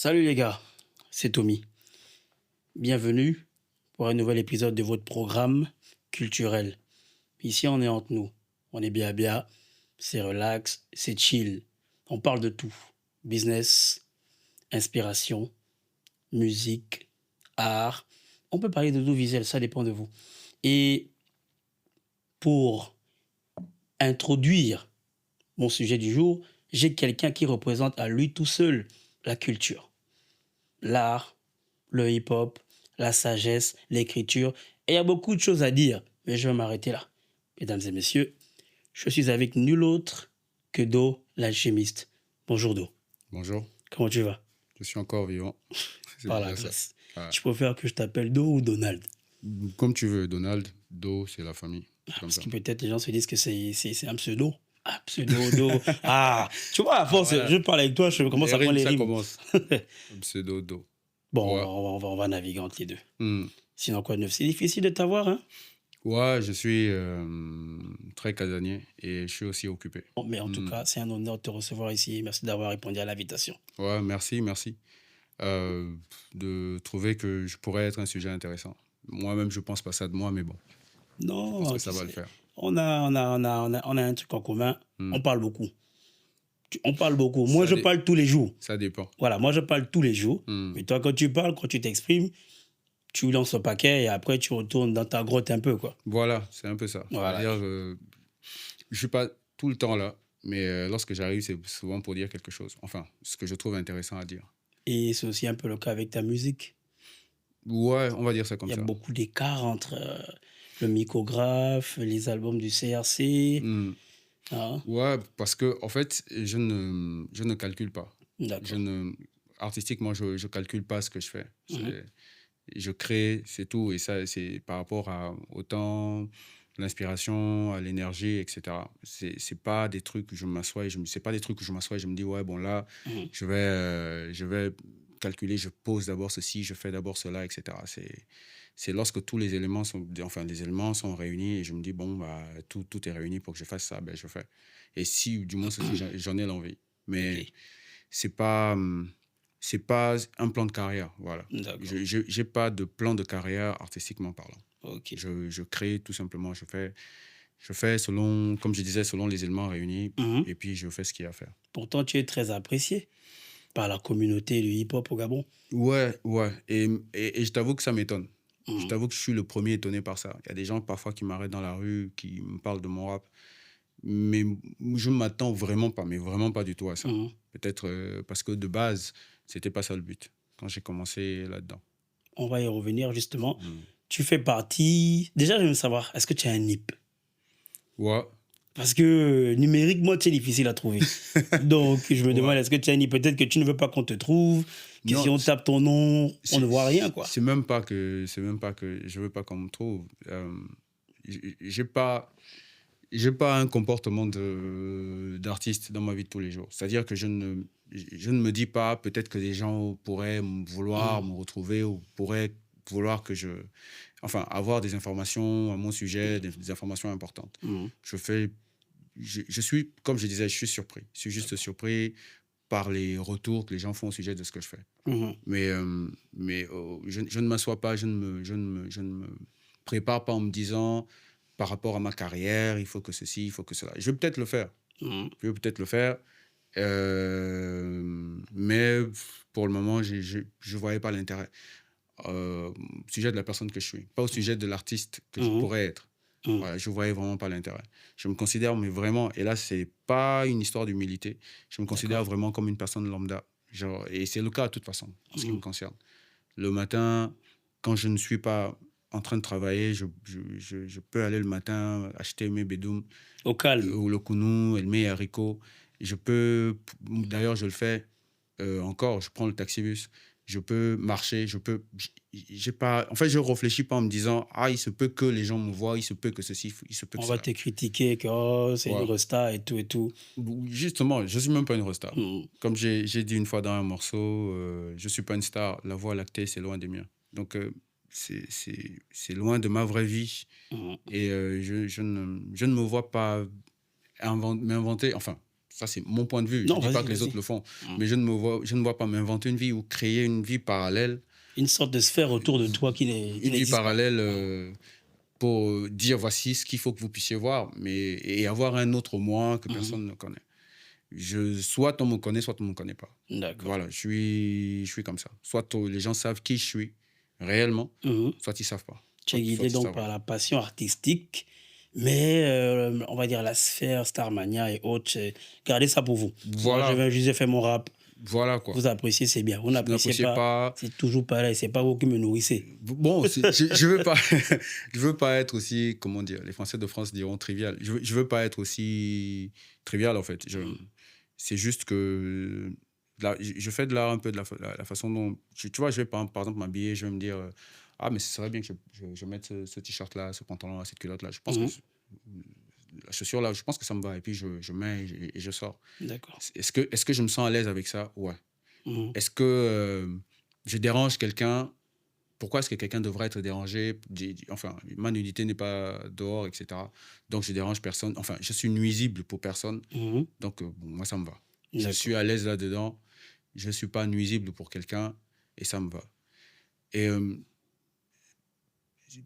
Salut les gars, c'est Tommy. Bienvenue pour un nouvel épisode de votre programme culturel. Ici, on est entre nous. On est bien, c'est relax, c'est chill. On parle de tout. Business, inspiration, musique, art. On peut parler de tout visuel, ça dépend de vous. Et pour introduire mon sujet du jour, j'ai quelqu'un qui représente à lui tout seul la culture, l'art, le hip-hop, la sagesse, l'écriture. Et il y a beaucoup de choses à dire, mais je vais m'arrêter là. Mesdames et messieurs, je suis avec nul autre que Do, l'alchimiste. Bonjour Do, Bonjour, comment tu vas? je suis encore vivant. C'est Par la déjà ça. grâce. Ouais. Tu préfères que je t'appelle Do ou Donald? Comme tu veux, Donald, Do, c'est la famille. C'est comme Parce ça. que peut-être les gens se disent que c'est un pseudo. Ah, pseudo, Do. Ah, tu vois, à Ah, force, voilà. je parle avec toi, je commence Les à prendre rimes, les ça rimes. commence. Pseudo, Do. Bon, Ouais. on va naviguer entre les deux. Hmm. Sinon, quoi de neuf? C'est difficile de t'avoir, hein? Ouais, je suis très casanier et je suis aussi occupé. Bon, mais en tout Hmm. cas, c'est un honneur de te recevoir ici. Merci d'avoir répondu à l'invitation. Ouais, merci. Euh, de trouver que je pourrais être un sujet intéressant. Moi-même, je pense pas ça de moi, mais bon, je pense Non, que tu ça va le sais, faire. on a un truc en commun. Hmm. On parle beaucoup. On parle beaucoup. Moi, Ça, je dé- parle tous les jours. ça dépend. Voilà, moi, je parle tous les jours. Hmm. Mais toi, quand tu parles, quand tu t'exprimes, tu lances un paquet et après, tu retournes dans ta grotte un peu, quoi. Voilà, c'est un peu ça. Voilà. C'est-à-dire, je suis pas tout le temps là, mais lorsque j'arrive, c'est souvent pour dire quelque chose. Enfin, ce que je trouve intéressant à dire. Et c'est aussi un peu le cas avec ta musique. Ouais, on va dire ça Il comme y a ça. beaucoup d'écart entre le micrographe, les albums du CRC. Hmm. Hein. Ouais, parce que en fait, je ne calcule pas. Je D'accord. ne, artistiquement, je calcule pas ce que je fais. Mhm. Je crée, c'est tout. Et ça, c'est par rapport à autant l'inspiration, à l'énergie, etc. C'est pas des trucs que je m'assois et c'est pas des trucs que je m'assois et je me dis, ouais, bon, là, Mhm. je vais calculer, je pose d'abord ceci, je fais d'abord cela, etc. C'est lorsque tous les éléments sont, enfin, les éléments sont réunis et je me dis, bon, bah, tout est réuni pour que je fasse ça, ben, je fais. Et si, du moins, si j'en ai l'envie. Mais Ok. c'est pas, c'est pas un plan de carrière, voilà. D'accord. J'ai pas de plan de carrière artistiquement parlant. Ok. Je crée tout simplement, je fais selon, comme je disais, selon les éléments réunis, Mhm. et puis je fais ce qu'il y a à faire. Pourtant, tu es très apprécié par la communauté du hip-hop au Gabon. Ouais. Et je t'avoue que ça m'étonne. Je Mhm. t'avoue que je suis le premier étonné par ça. Il y a des gens parfois qui m'arrêtent dans la rue, qui me parlent de mon rap, mais je ne m'attends vraiment pas, mais vraiment pas du tout à ça. Mhm. Peut-être parce que de base, c'était pas ça le but quand j'ai commencé là-dedans. On va y revenir justement. Mm. Tu fais partie. Déjà, je veux savoir, est-ce que tu as un NIP? Ouais, Parce que numériquement, c'est difficile à trouver. Donc, je me demande, ouais. est-ce que tu as un NIP? Peut-être que tu ne veux pas qu'on te trouve, que si Non, on tape ton nom, on ne voit rien, quoi. c'est même pas que je veux pas qu'on me trouve. J'ai pas, j'ai pas un comportement d'artiste dans ma vie de tous les jours. C'est-à-dire que je ne me dis pas peut-être que les gens pourraient vouloir Mhm. me retrouver ou pourraient vouloir que enfin, avoir des informations à mon sujet, des informations importantes. Mhm. Je fais, je suis, comme je disais, je suis surpris. Je suis juste surpris par les retours que les gens font au sujet de ce que je fais. Mhm. Mais je ne m'assois pas, je ne me prépare pas en me disant, par rapport à ma carrière, il faut que ceci, il faut que cela. Je vais peut-être le faire. Mhm. Je vais peut-être le faire. Mais pour le moment, je ne voyais pas l'intérêt. Au sujet de la personne que je suis, pas au sujet de l'artiste que je Mhm. pourrais être. Mhm. Voilà, je ne voyais vraiment pas l'intérêt. Je me considère, mais vraiment, et là, ce n'est pas une histoire d'humilité, je me considère D'accord. vraiment comme une personne lambda. Genre, et c'est le cas de toute façon, en ce qui me Mhm. concerne. Le matin, quand je ne suis pas en train de travailler, je peux aller le matin acheter mes bédoums, Au calme. ou le kounou, et mes haricots. Je peux, d'ailleurs, je le fais encore, je prends le taxibus, je peux marcher, j'ai pas, en fait, je réfléchis pas en me disant, ah, il se peut que les gens me voient, il se peut que ceci, il se peut que On va cela. te critiquer que oh, c'est une Ouais. resta et tout et tout. Justement, je suis même pas une resta. Mhm. Comme j'ai dit une fois dans un morceau, je suis pas une star, la voie lactée, c'est loin des miens. Donc, c'est loin de ma vraie vie. Mhm. Et je ne me vois pas m'inventer, enfin, Ça, c'est mon point de vue. Je Non, ne dis pas vas-y, que les vas-y. autres le font. Mm. Mais je ne vois pas m'inventer une vie ou créer une vie parallèle. Une sorte de sphère autour de toi qui Une vie n'existe pas. parallèle pour dire voici ce qu'il faut que vous puissiez voir. Et avoir un autre moi que Mhm. personne ne connaît. Soit on me connaît, soit on ne me connaît pas. D'accord. Voilà, je suis comme ça. Soit les gens savent qui je suis réellement, Mhm. soit ils ne savent pas. Tu es guidé Soit ils donc savent. par la passion artistique, mais on va dire la sphère Starmania et autres, gardez ça pour vous. Moi, Voilà, je fait mon rap. voilà quoi. Vous appréciez, c'est bien. Vous Je n'appréciez n'appréciais pas, pas. c'est toujours pareil. C'est pas vous qui me nourrissez. Bon, je veux pas, je veux pas être aussi, comment dire, les Français de France diront trivial. Je veux pas être aussi trivial en fait. C'est juste que là, je fais de l'art un peu de la façon dont, tu vois, je vais par exemple m'habiller, je vais me dire, ah mais ce serait bien que je mette ce t-shirt là, ce pantalon là, cette culotte là. Je pense que Mhm. la chaussure là, je pense que ça me va et puis je mets et je sors. D'accord. Est-ce que je me sens à l'aise avec ça? Ouais. Mhm. Est-ce que je dérange quelqu'un? Pourquoi est-ce que quelqu'un devrait être dérangé? Enfin, ma nudité n'est pas dehors, etc. Donc, je dérange personne. Enfin, je suis nuisible pour personne. Mhm. Donc, bon, moi, ça me va. Je D'accord. suis à l'aise là-dedans. Je ne suis pas nuisible pour quelqu'un et ça me va. Et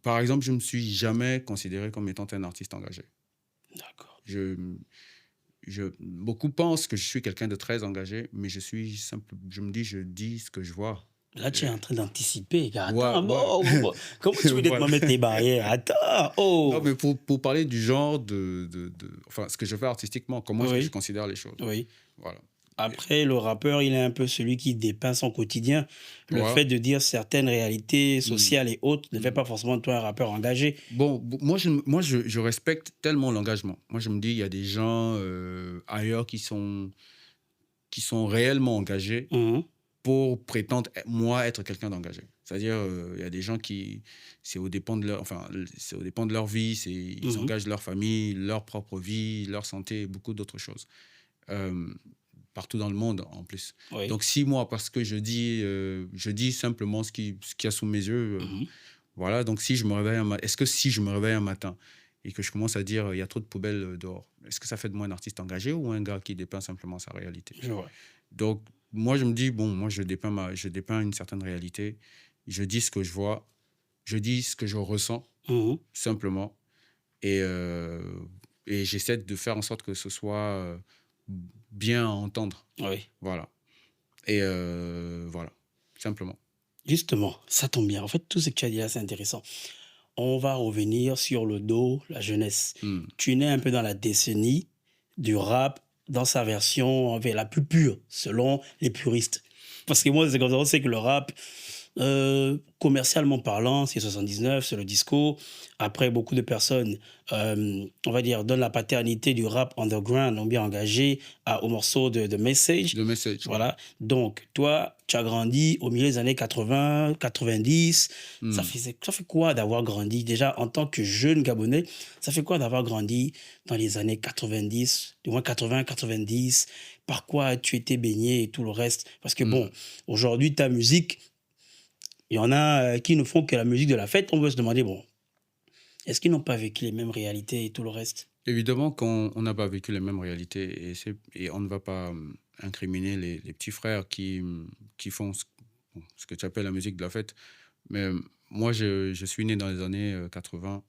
par exemple, je ne me suis jamais considéré comme étant un artiste engagé. D'accord. Beaucoup pensent que je suis quelqu'un de très engagé, mais je suis simple. Je dis ce que je vois. Là, tu es en train d'anticiper. Attends, Ouais, ouais. comment tu veux Voilà. me mettre les barrières? Attends, oh. Non, mais pour parler du genre enfin, ce que je fais artistiquement, comment est-ce que je Oui, considère les choses. oui. Voilà. Après, le rappeur, il est un peu celui qui dépeint son quotidien. Le Voilà. fait de dire certaines réalités sociales et autres ne fait pas forcément de toi un rappeur engagé. Bon, moi je respecte tellement l'engagement. Moi, je me dis, il y a des gens ailleurs qui sont réellement engagés Mhm. pour prétendre, moi, être quelqu'un d'engagé. C'est-à-dire, il y a des gens qui, c'est au dépend de leur vie, ils Mhm. engagent leur famille, leur propre vie, leur santé et beaucoup d'autres choses. Partout dans le monde, en plus. Oui. Donc, si moi, parce que je dis simplement ce qu'il y a sous mes yeux, Mhm. voilà, donc si je me réveille est-ce que si je me réveille un matin et que je commence à dire, il y a trop de poubelles dehors, est-ce que ça fait de moi un artiste engagé ou un gars qui dépeint simplement sa réalité? Je vois. Donc, moi, je me dis, bon, moi, je dépeins une certaine réalité. Je dis ce que je vois. Je dis ce que je ressens, Mhm. simplement. Et j'essaie de faire en sorte que ce soit bien à entendre. Oui. Voilà. Et voilà, simplement. Justement, ça tombe bien. En fait, tout ce que tu as dit là, c'est intéressant. On va revenir sur le dos, la jeunesse. Hmm. Tu nais un peu dans la décennie du rap, dans sa version la plus pure, selon les puristes. Parce que moi, c'est comme ça, on sait que le rap, commercialement parlant, c'est 79, c'est le disco. Après, beaucoup de personnes, on va dire, donnent la paternité du rap underground, ont bien engagé au morceau de Message. Le message. Voilà. Donc, toi, tu as grandi au milieu des années 80, 90. Hmm. Ça fait quoi d'avoir grandi, déjà en tant que jeune Gabonais, ça fait quoi d'avoir grandi dans les années 90, du moins 80, 90? Par quoi as-tu été baigné et tout le reste? Parce que bon, aujourd'hui, ta musique, il y en a qui ne font que la musique de la fête. On veut se demander, bon, est-ce qu'ils n'ont pas vécu les mêmes réalités et tout le reste? Évidemment qu'on n'a pas vécu les mêmes réalités et on ne va pas incriminer les petits frères qui font ce que tu appelles la musique de la fête. Mais moi, je suis né dans les années 80.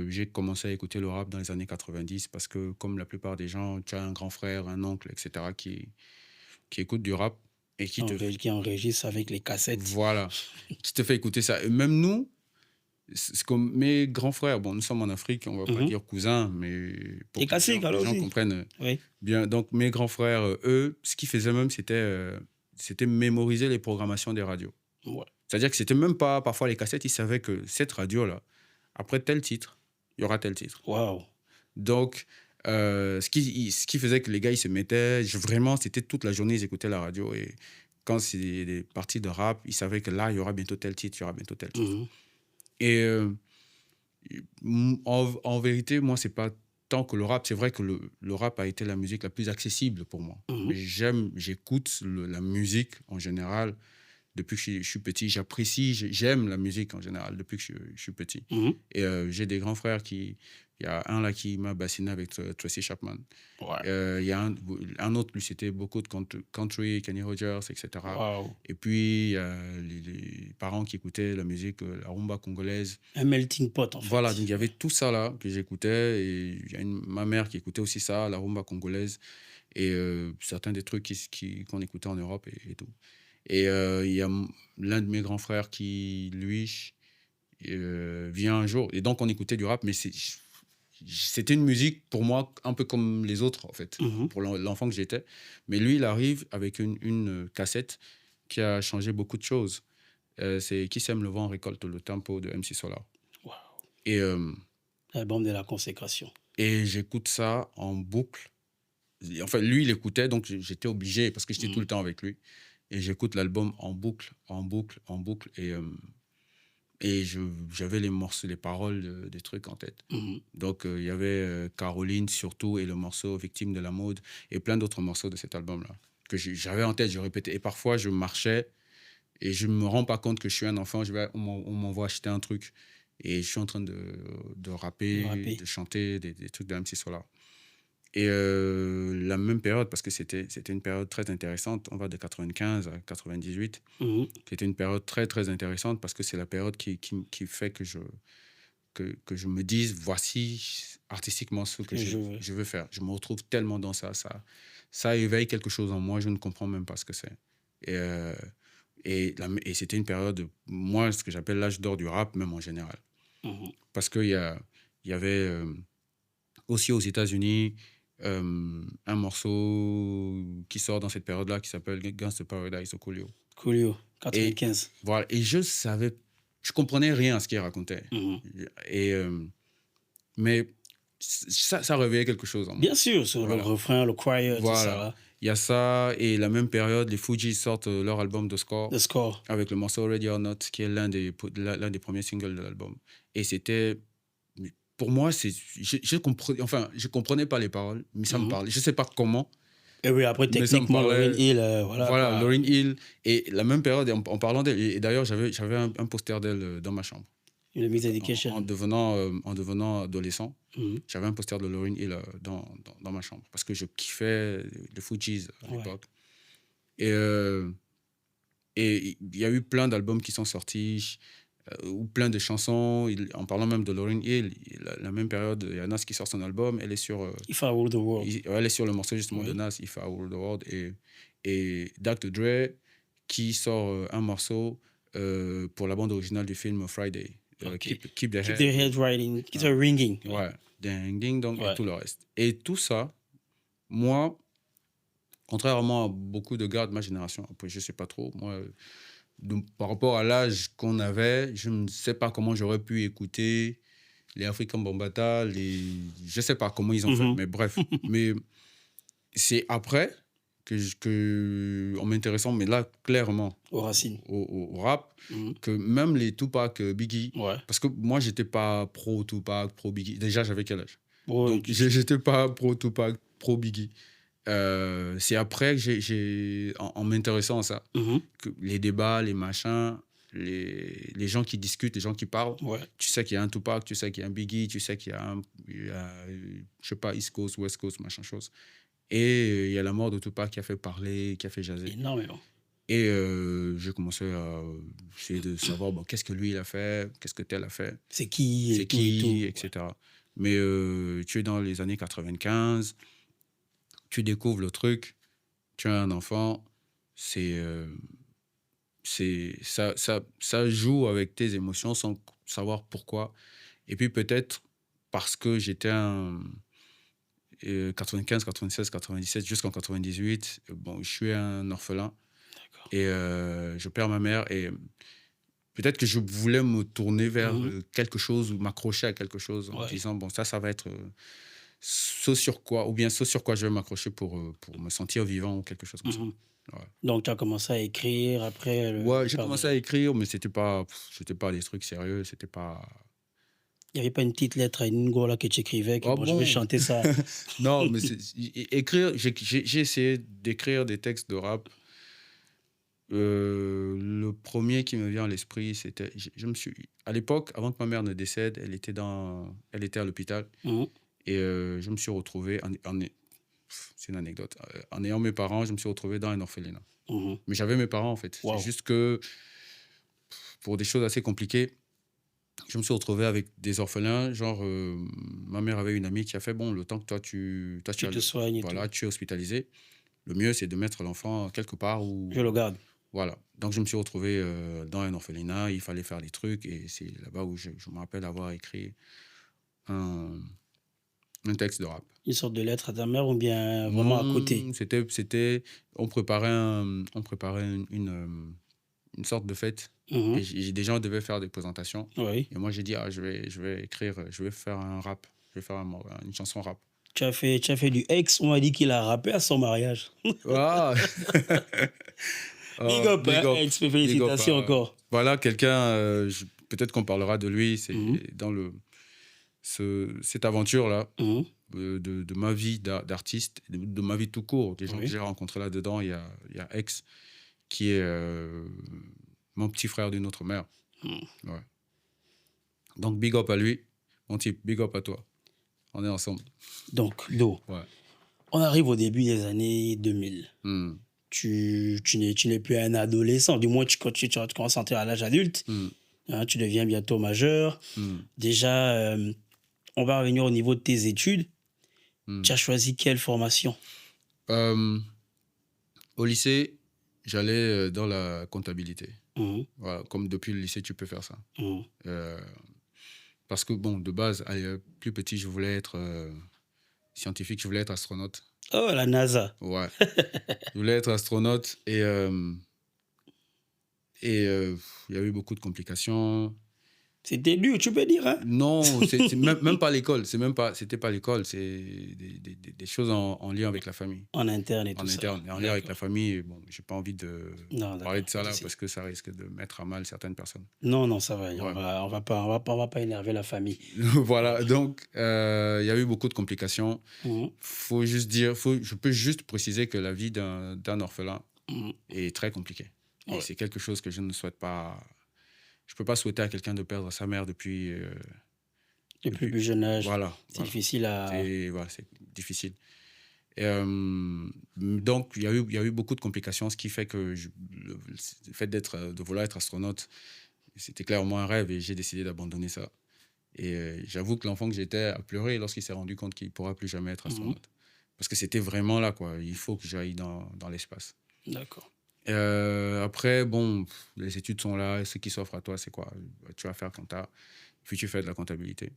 J'ai commencé à écouter le rap dans les années 90 parce que, comme la plupart des gens, tu as un grand frère, un oncle, etc., qui écoute du rap et Qui enregistre avec les cassettes. voilà, qui te fait écouter ça. Et même nous, c'est comme mes grands frères. Bon, nous sommes en Afrique, on ne va pas dire cousins, mais pour Et que classique, les alors gens aussi. comprennent Oui. bien. Donc, mes grands frères, eux, ce qu'ils faisaient même, c'était mémoriser les programmations des radios. Ouais. C'est-à-dire que c'était même pas parfois les cassettes, ils savaient que cette radio-là, après tel titre, il y aura tel titre. Waouh. Donc, ce qui faisait que les gars, ils se mettaient, vraiment, c'était toute la journée, ils écoutaient la radio. Et quand c'est des parties de rap, ils savaient que là, il y aura bientôt tel titre, il y aura bientôt tel titre. Mhm. Et en vérité, moi, c'est pas tant que le rap. C'est vrai que le rap a été la musique la plus accessible pour moi. Mhm. Mais j'écoute la musique en général depuis que je suis petit. J'apprécie, j'aime la musique en général depuis que je suis petit. Mhm. Et j'ai des grands frères qui... Il y a un là qui m'a bassiné avec Tracy Chapman. Ouais. Il y a un autre, lui, c'était beaucoup de country, Kenny Rogers, etc. Wow. Et puis, il y a les parents qui écoutaient la musique, la rumba congolaise. Un melting pot, en fait. Voilà, donc il y avait tout ça là que j'écoutais. Et il y a ma mère qui écoutait aussi ça, la rumba congolaise. Et certains des trucs qu'on écoutait en Europe et tout. Et il y a l'un de mes grands frères qui, lui, vient un jour. Et donc, on écoutait du rap, mais c'était une musique pour moi un peu comme les autres, en fait, pour l'enfant que j'étais. Mais lui, il arrive avec une cassette qui a changé beaucoup de choses. C'est Qui sème le vent récolte le tempo de MC Solar. Wow. Et, L'album de la consécration. et j'écoute ça en boucle. Enfin, lui, il écoutait, donc j'étais obligé parce que j'étais tout le temps avec lui. Et j'écoute l'album en boucle, en boucle, en boucle. Et j'avais les morceaux, les paroles des trucs en tête. Donc, il y avait Caroline surtout et le morceau Victime de la mode et plein d'autres morceaux de cet album-là que j'avais en tête, je répétais. Et parfois, je marchais et je ne me rends pas compte que je suis un enfant. On m'envoie acheter un truc et je suis en train de rapper, de chanter des trucs de MC Solar. Et la même période, parce que c'était une période très intéressante, on va de 95 à 98, c'était une période très, très intéressante parce que c'est la période qui fait que je me dise, voici artistiquement ce que je veux faire. Je me retrouve tellement dans ça. Ça éveille quelque chose en moi, je ne comprends même pas ce que c'est. Et c'était une période, moi, ce que j'appelle l'âge d'or du rap, même en général. Parce qu'il y avait aussi aux États-Unis un morceau qui sort dans cette période-là qui s'appelle Gangsta Paradise de Coolio. Coolio, 95. Voilà, et je comprenais rien à ce qu'il racontait. Mais ça réveillait quelque chose en moi. Bien sûr, sur le refrain, le choir, voilà. tout ça. Là. Il y a ça, et la même période, les Fugees sortent leur album The Score. The Score. Avec le morceau Ready or Not, qui est l'un des premiers singles de l'album. Et c'était... Pour moi, je comprenais pas les paroles, mais ça me parlait. Je sais pas comment. Et oui, après, techniquement, Lauryn Hill, voilà, Lauryn Hill. Et la même période, en parlant d'elle, et d'ailleurs, j'avais un poster d'elle dans ma chambre. Le Miss Education. En devenant adolescent, j'avais un poster de Lauryn Hill dans ma chambre, parce que je kiffais les Fugees à l'époque. Et il y a eu plein d'albums qui sont sortis, ou plein de chansons. En parlant même de Lauryn Hill, la même période, il y a Nas qui sort son album, elle est sur... If I Rule the World. Elle est sur le morceau justement de Nas, If I Rule the World. Et Dr. Dre qui sort un morceau pour la bande originale du film Friday. Keep the Head Riding, Keep the Ringing. Ouais, ding, ding, dong, et tout le reste. Et tout ça, moi, contrairement à beaucoup de gars de ma génération, après je sais pas trop, moi... Donc, par rapport à l'âge qu'on avait, je ne sais pas comment j'aurais pu écouter les African Bambaataa, je ne sais pas comment ils ont fait, mais bref. Mais c'est après en m'intéressant, mais là, clairement, aux racines, au rap, que même les Tupac, Biggie, parce que moi, je n'étais pas pro Tupac, pro Biggie. Déjà, j'avais quel âge? Donc, je n'étais pas pro Tupac, pro Biggie. C'est après que en m'intéressant à ça, que les débats, les machins, les gens qui discutent, les gens qui parlent, tu sais qu'il y a un Tupac, tu sais qu'il y a un Biggie, tu sais qu'il y a je sais pas, East Coast, West Coast, machin chose. Et il y a la mort de Tupac qui a fait parler, qui a fait jaser. Énormément. Et j'ai commencé à essayer de savoir qu'est-ce que lui il a fait, qu'est-ce que tel a fait. C'est qui, etc. Mais tu es dans les années 95, tu découvres le truc, tu as un enfant, ça joue avec tes émotions sans savoir pourquoi. Et puis peut-être parce que j'étais 95, 96, 97, jusqu'en 98, je suis un orphelin. D'accord. Et je perds ma mère. Et peut-être que je voulais me tourner vers quelque chose ou m'accrocher à quelque chose en disant, ça va être... ce sur quoi je vais m'accrocher pour me sentir vivant ou quelque chose comme ça. Ouais. Donc, tu as commencé à écrire après j'ai commencé à écrire, mais c'était pas des trucs sérieux, c'était pas... Il n'y avait pas une petite lettre à Ngola que tu écrivais, que je vais chanter ça. Non, mais écrire, j'ai essayé d'écrire des textes de rap. Le premier qui me vient à l'esprit, c'était... à l'époque, avant que ma mère ne décède, elle était à l'hôpital. Mhm. Et je me suis retrouvé... c'est une anecdote. En ayant mes parents, je me suis retrouvé dans un orphelinat. Mhm. Mais j'avais mes parents, en fait. Wow. C'est juste que, pour des choses assez compliquées, je me suis retrouvé avec des orphelins. Genre, ma mère avait une amie qui a fait, bon, le temps que toi, tu Tu te soignes et voilà, tout. tu es hospitalisé, le mieux, c'est de mettre l'enfant quelque part où... Je le garde. Voilà. Donc, je me suis retrouvé dans un orphelinat. Il fallait faire des trucs. Et c'est là-bas où je me rappelle avoir écrit un texte de rap. Une sorte de lettre à ta mère ou bien vraiment à côté? Non, on préparait, une sorte de fête. Mhm. Et des gens devaient faire des présentations. Oui. Et moi, j'ai dit, ah, je vais écrire, je vais faire un rap. Je vais faire une chanson rap. Tu as fait du ex. On m'a dit qu'il a rappé à son mariage. Ah! Big up, Big hein, up, ex. big up. Félicitations encore. Voilà, quelqu'un, peut-être qu'on parlera de lui, c'est Mhm. dans cette aventure-là Mhm. de ma vie d'artiste, de ma vie tout court, des gens Oui. que j'ai rencontrés là-dedans. Il y a Ex, qui est mon petit frère d'une autre mère. Mhm. Ouais. Donc, big up à lui. Mon type, big up à toi. On est ensemble. Donc, Do, Ouais. on arrive au début des années 2000. Hmm. Tu n'es plus un adolescent. Du moins, quand tu commences à entrer à l'âge adulte, Hmm. hein, tu deviens bientôt majeur. Hmm. Déjà, on va revenir au niveau de tes études. Hmm. Tu as choisi quelle formation? Au lycée, j'allais dans la comptabilité. Mhm. Voilà, comme depuis le lycée, tu peux faire ça. Mhm. Parce que, bon, de base, plus petit, je voulais être scientifique, je voulais être astronaute. Oh, la NASA. Ouais. Je voulais être astronaute et il y a eu beaucoup de complications. C'était dur, tu peux dire, hein? Non, c'est même pas l'école. C'était pas l'école. C'est des choses en lien avec la famille. En interne et En tout ça. interne. Et en lien avec la famille. Bon, j'ai pas envie de Non, parler d'accord, de ça pas de là souci. parce que ça risque de mettre à mal certaines personnes. Non, non, ça va. Ouais. On va pas énerver la famille. Voilà. Donc, il y a eu beaucoup de complications. Mhm. Faut juste dire, je peux juste préciser que la vie d'un orphelin Mhm. est très compliquée. Et Ouais. c'est quelque chose que je ne souhaite pas. Je peux pas souhaiter à quelqu'un de perdre sa mère depuis. Depuis le plus jeune âge, Voilà. c'est difficile à... C'est difficile. Et, donc, il y a eu beaucoup de complications, ce qui fait que le fait de vouloir être astronaute, c'était clairement un rêve et j'ai décidé d'abandonner ça. Et j'avoue que l'enfant que j'étais a pleuré lorsqu'il s'est rendu compte qu'il ne pourra plus jamais être astronaute. Parce que c'était vraiment là, quoi. Il faut que j'aille dans l'espace. D'accord. Après, bon, les études sont là. Ce qui s'offre à toi, c'est quoi? Tu vas faire compta. Puis tu fais de la comptabilité.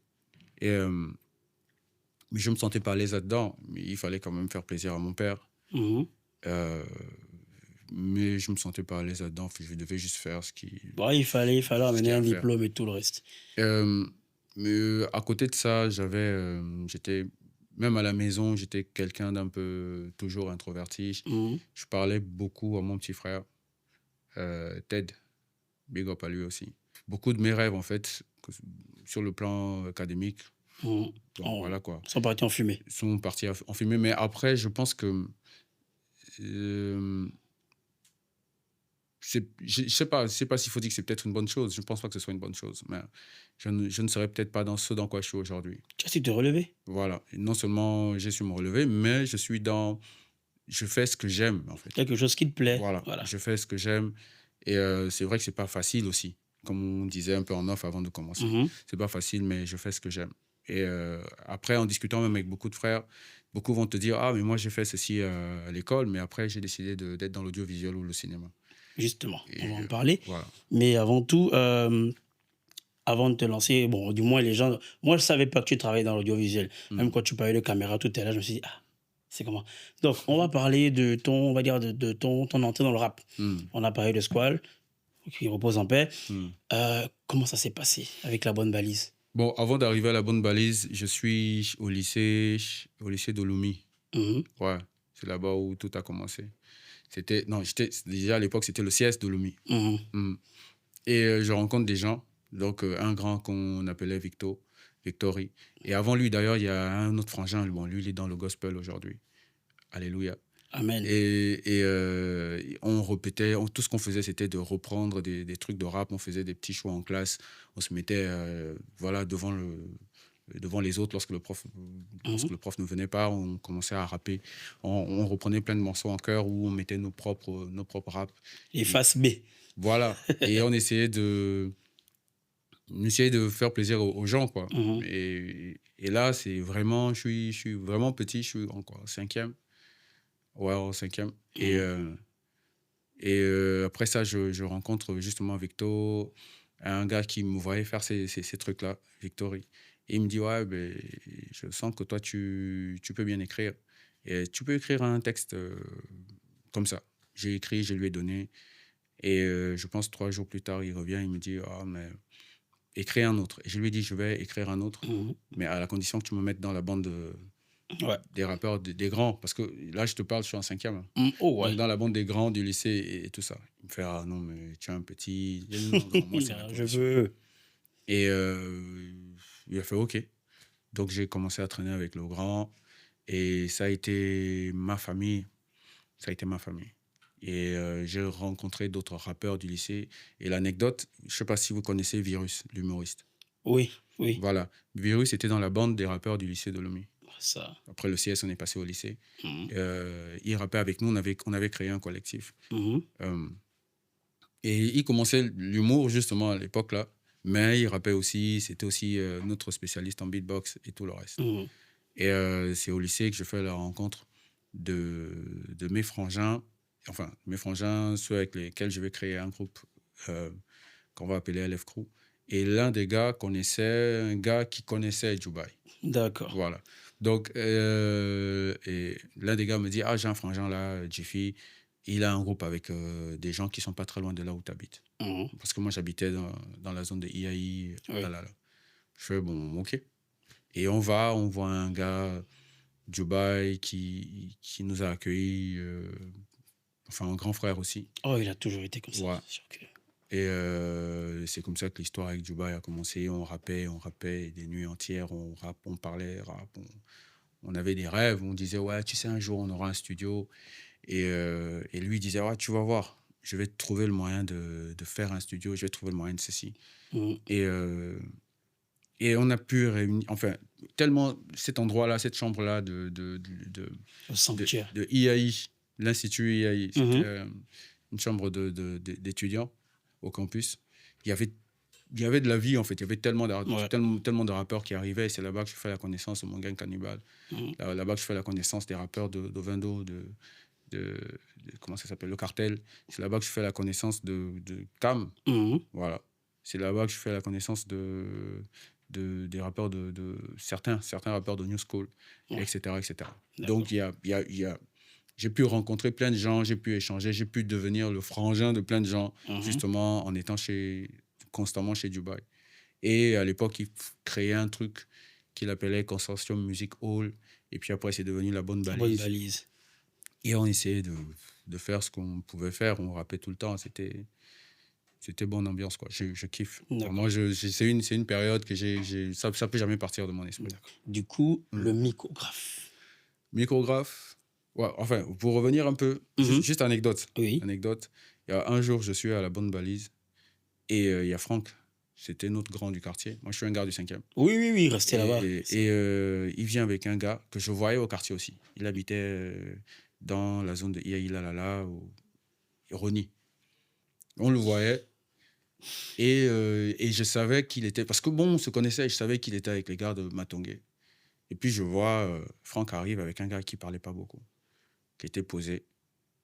Et mais je me sentais pas à l'aise là-dedans. Mais il fallait quand même faire plaisir à mon père. Mhm. Mais je me sentais pas à l'aise là-dedans. Je devais juste faire ce qui... Bon, il fallait qu'il y amener a un à faire. diplôme et tout le reste. Mais à côté de ça, j'étais... Même à la maison, j'étais quelqu'un d'un peu toujours introverti. Mhm. Je parlais beaucoup à mon petit frère, Ted. Big up à lui aussi. Beaucoup de mes rêves, en fait, sur le plan académique, Mhm. donc voilà quoi, Sont partis en fumée. sont partis en fumée. Mais après, je pense que... je sais pas s'il faut dire que c'est peut-être une bonne chose. Je ne pense pas que ce soit une bonne chose. Mais je ne serais peut-être pas dans ce dans quoi je suis aujourd'hui. Tu as su te relever? Voilà. Et non seulement j'ai su me relever, mais je fais ce que j'aime, en fait. Quelque chose qui te plaît. Voilà. Voilà. Je fais ce que j'aime. Et c'est vrai que c'est pas facile aussi. Comme on disait un peu en off avant de commencer. Mhm. C'est pas facile, mais je fais ce que j'aime. Et après, en discutant même avec beaucoup de frères, beaucoup vont te dire, ah, mais moi, j'ai fait ceci à l'école, mais après, j'ai décidé d'être dans l'audiovisuel ou le cinéma. Justement, Et on va en parler. voilà. Mais avant tout, avant de te lancer, bon, du moins les gens... Moi, je ne savais pas que tu travaillais dans l'audiovisuel. Même quand tu parlais de caméra tout à l'heure, je me suis dit, ah, c'est comment? Donc, on va parler de ton entrée dans le rap. On a parlé de Squall, qui repose en paix. Comment ça s'est passé avec La Bonne Balise? Bon, avant d'arriver à La Bonne Balise, je suis au lycée d'Olumi. Mhm. Ouais, c'est là-bas où tout a commencé. Déjà à l'époque, c'était le CS d'Olumi. Mhm. Et je rencontre des gens, donc un grand qu'on appelait Victory. Et avant lui, d'ailleurs, il y a un autre frangin. Bon, lui, il est dans le gospel aujourd'hui. Alléluia. Amen. On répétait, tout ce qu'on faisait, c'était de reprendre des trucs de rap. On faisait des petits choix en classe. On se mettait voilà, devant les autres lorsque le prof ne venait pas. On commençait à rapper. On reprenait plein de morceaux en chœur où on mettait nos propres raps. Les Et faces B. voilà. Et on essayait de faire plaisir aux gens, quoi. Mhm. Et là, c'est vraiment, je suis vraiment petit, je suis encore en cinquième. Ouais, en cinquième. Mhm. Après ça, je rencontre justement Victor, un gars qui me voyait faire ces trucs-là, Victory. Et il me dit, ouais, ben, je sens que toi, tu peux bien écrire. Et tu peux écrire un texte comme ça. J'ai écrit, je lui ai donné. Je pense 3 jours plus tard, il revient, il me dit, ah, mais écris un autre. Et je lui ai dit, je vais écrire un autre, Mhm. mais à la condition que tu me mettes dans la bande Ouais. des rappeurs, des grands. Parce que là, je te parle, je suis en cinquième, hein. Oh, ouais. Donc, dans la bande des grands du lycée et tout ça. Il me fait, ah non, mais tu es un petit. J'ai dit, non, non, moi, c'est ma Je condition. veux. Et il a fait, OK. Donc, j'ai commencé à traîner avec le grand. Et ça a été ma famille. Ça a été ma famille. Et j'ai rencontré d'autres rappeurs du lycée. Et l'anecdote, je ne sais pas si vous connaissez Virus, l'humoriste. Oui, oui. Voilà. Virus était dans la bande des rappeurs du lycée de Lomé. Ça. Après le CS, on est passé au lycée. Mhm. Il rappait avec nous, on avait créé un collectif. Mhm. Et il commençait l'humour justement à l'époque là, mais il rappait aussi, c'était aussi notre spécialiste en beatbox et tout le reste. Mhm. Et c'est au lycée que je fais la rencontre de mes frangins, ceux avec lesquels je vais créer un groupe qu'on va appeler LF Crew. Et l'un des gars connaissait un gars qui connaissait Dubaï. D'accord. Voilà. Donc, et l'un des gars me dit, ah, j'ai un frangin là, Jiffy, il a un groupe avec des gens qui sont pas très loin de là où tu habites. Mhm. Parce que moi, j'habitais dans la zone de IAI. Oui. Là. Je fais, bon, OK. Et on voit un gars, Dubaï, qui nous a accueillis, enfin, un grand frère aussi. Oh, il a toujours été comme ça. Ouais. C'est sûr que... Et c'est comme ça que l'histoire avec Dubaï a commencé. On rappait, des nuits entières, on parlait rap, on avait des rêves. On disait, ouais, tu sais, un jour, on aura un studio. Et lui disait, ouais, tu vas voir, je vais trouver le moyen de faire un studio, je vais trouver le moyen de ceci. Mhm. Et on a pu réunir, enfin, tellement cet endroit-là, cette chambre-là Le sanctuaire. de IAI, l'Institut IAI, Mhm. c'était une chambre d'étudiants au campus. Il y avait de la vie, en fait. Il y avait tellement Ouais. tellement de rappeurs qui arrivaient. Et c'est là-bas que je fais la connaissance de mon gang Cannibal. Mhm. Là-bas que je fais la connaissance des rappeurs d'Ovendo, comment ça s'appelle, le Cartel. C'est là-bas que je fais la connaissance de Cam. Mhm. Voilà. C'est là-bas que je fais la connaissance des rappeurs certains rappeurs de New School, Ouais. etc., etc. D'accord. Donc, j'ai pu rencontrer plein de gens, j'ai pu échanger, j'ai pu devenir le frangin de plein de gens, Mhm. justement, en étant constamment chez Dubaï. Et à l'époque, il créait un truc qu'il appelait Consortium Music Hall. Et puis après, c'est devenu la Bonne Bonne Balise. balise. Et on essayait de faire ce qu'on pouvait faire. On rappait tout le temps. C'était bonne ambiance, quoi. Je kiffe. D'accord. Moi, c'est une période que ça ne peut jamais partir de mon esprit. D'accord. Du coup, le micrographe. Micrographe. Ouais, enfin, pour revenir un peu, juste anecdote. Oui. Anecdote. Il y a un jour, je suis à la Bonne Balise et il y a Franck. C'était notre grand du quartier. Moi, je suis un gars du 5e. Oui, restez là-bas. Il vient avec un gars que je voyais au quartier aussi. Il habitait dans la zone de Iaïlalala, Rony. On le voyait. Et je savais qu'il était... Parce que bon, on se connaissait, je savais qu'il était avec les gars de Matongé. Et puis je vois Franck arrive avec un gars qui parlait pas beaucoup, qui était posé.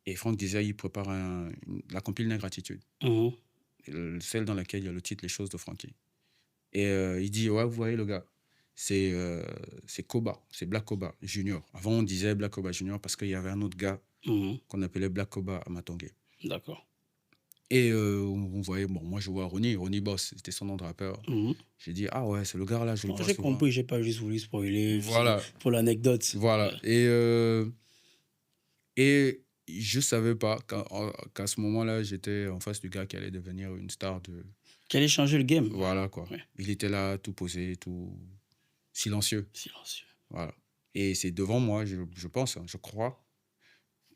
Et Franck disait, il prépare la compile d'ingratitude, Mhm. celle dans laquelle il y a le titre Les choses de Frankie. Et il dit, ouais, vous voyez le gars, c'est Koba, c'est Black Koba Junior. Avant, on disait Black Koba Junior parce qu'il y avait un autre gars Mhm. qu'on appelait Black Koba à Matongé. D'accord. Et on voyait, bon, moi je vois Ronnie Boss, c'était son nom de rappeur. Mhm. J'ai dit, ah ouais, c'est le gars là, je le vois J'ai souvent. compris, j'ai pas juste voulu spoiler. Voilà. Pour l'anecdote. Voilà. Ouais. Et je savais pas qu'à ce moment-là, j'étais en face du gars qui allait devenir une star de... Qui allait changer le game. Voilà, quoi. Ouais. Il était là, tout posé, tout silencieux. Silencieux. Voilà. Et c'est devant moi, je pense, hein, je crois.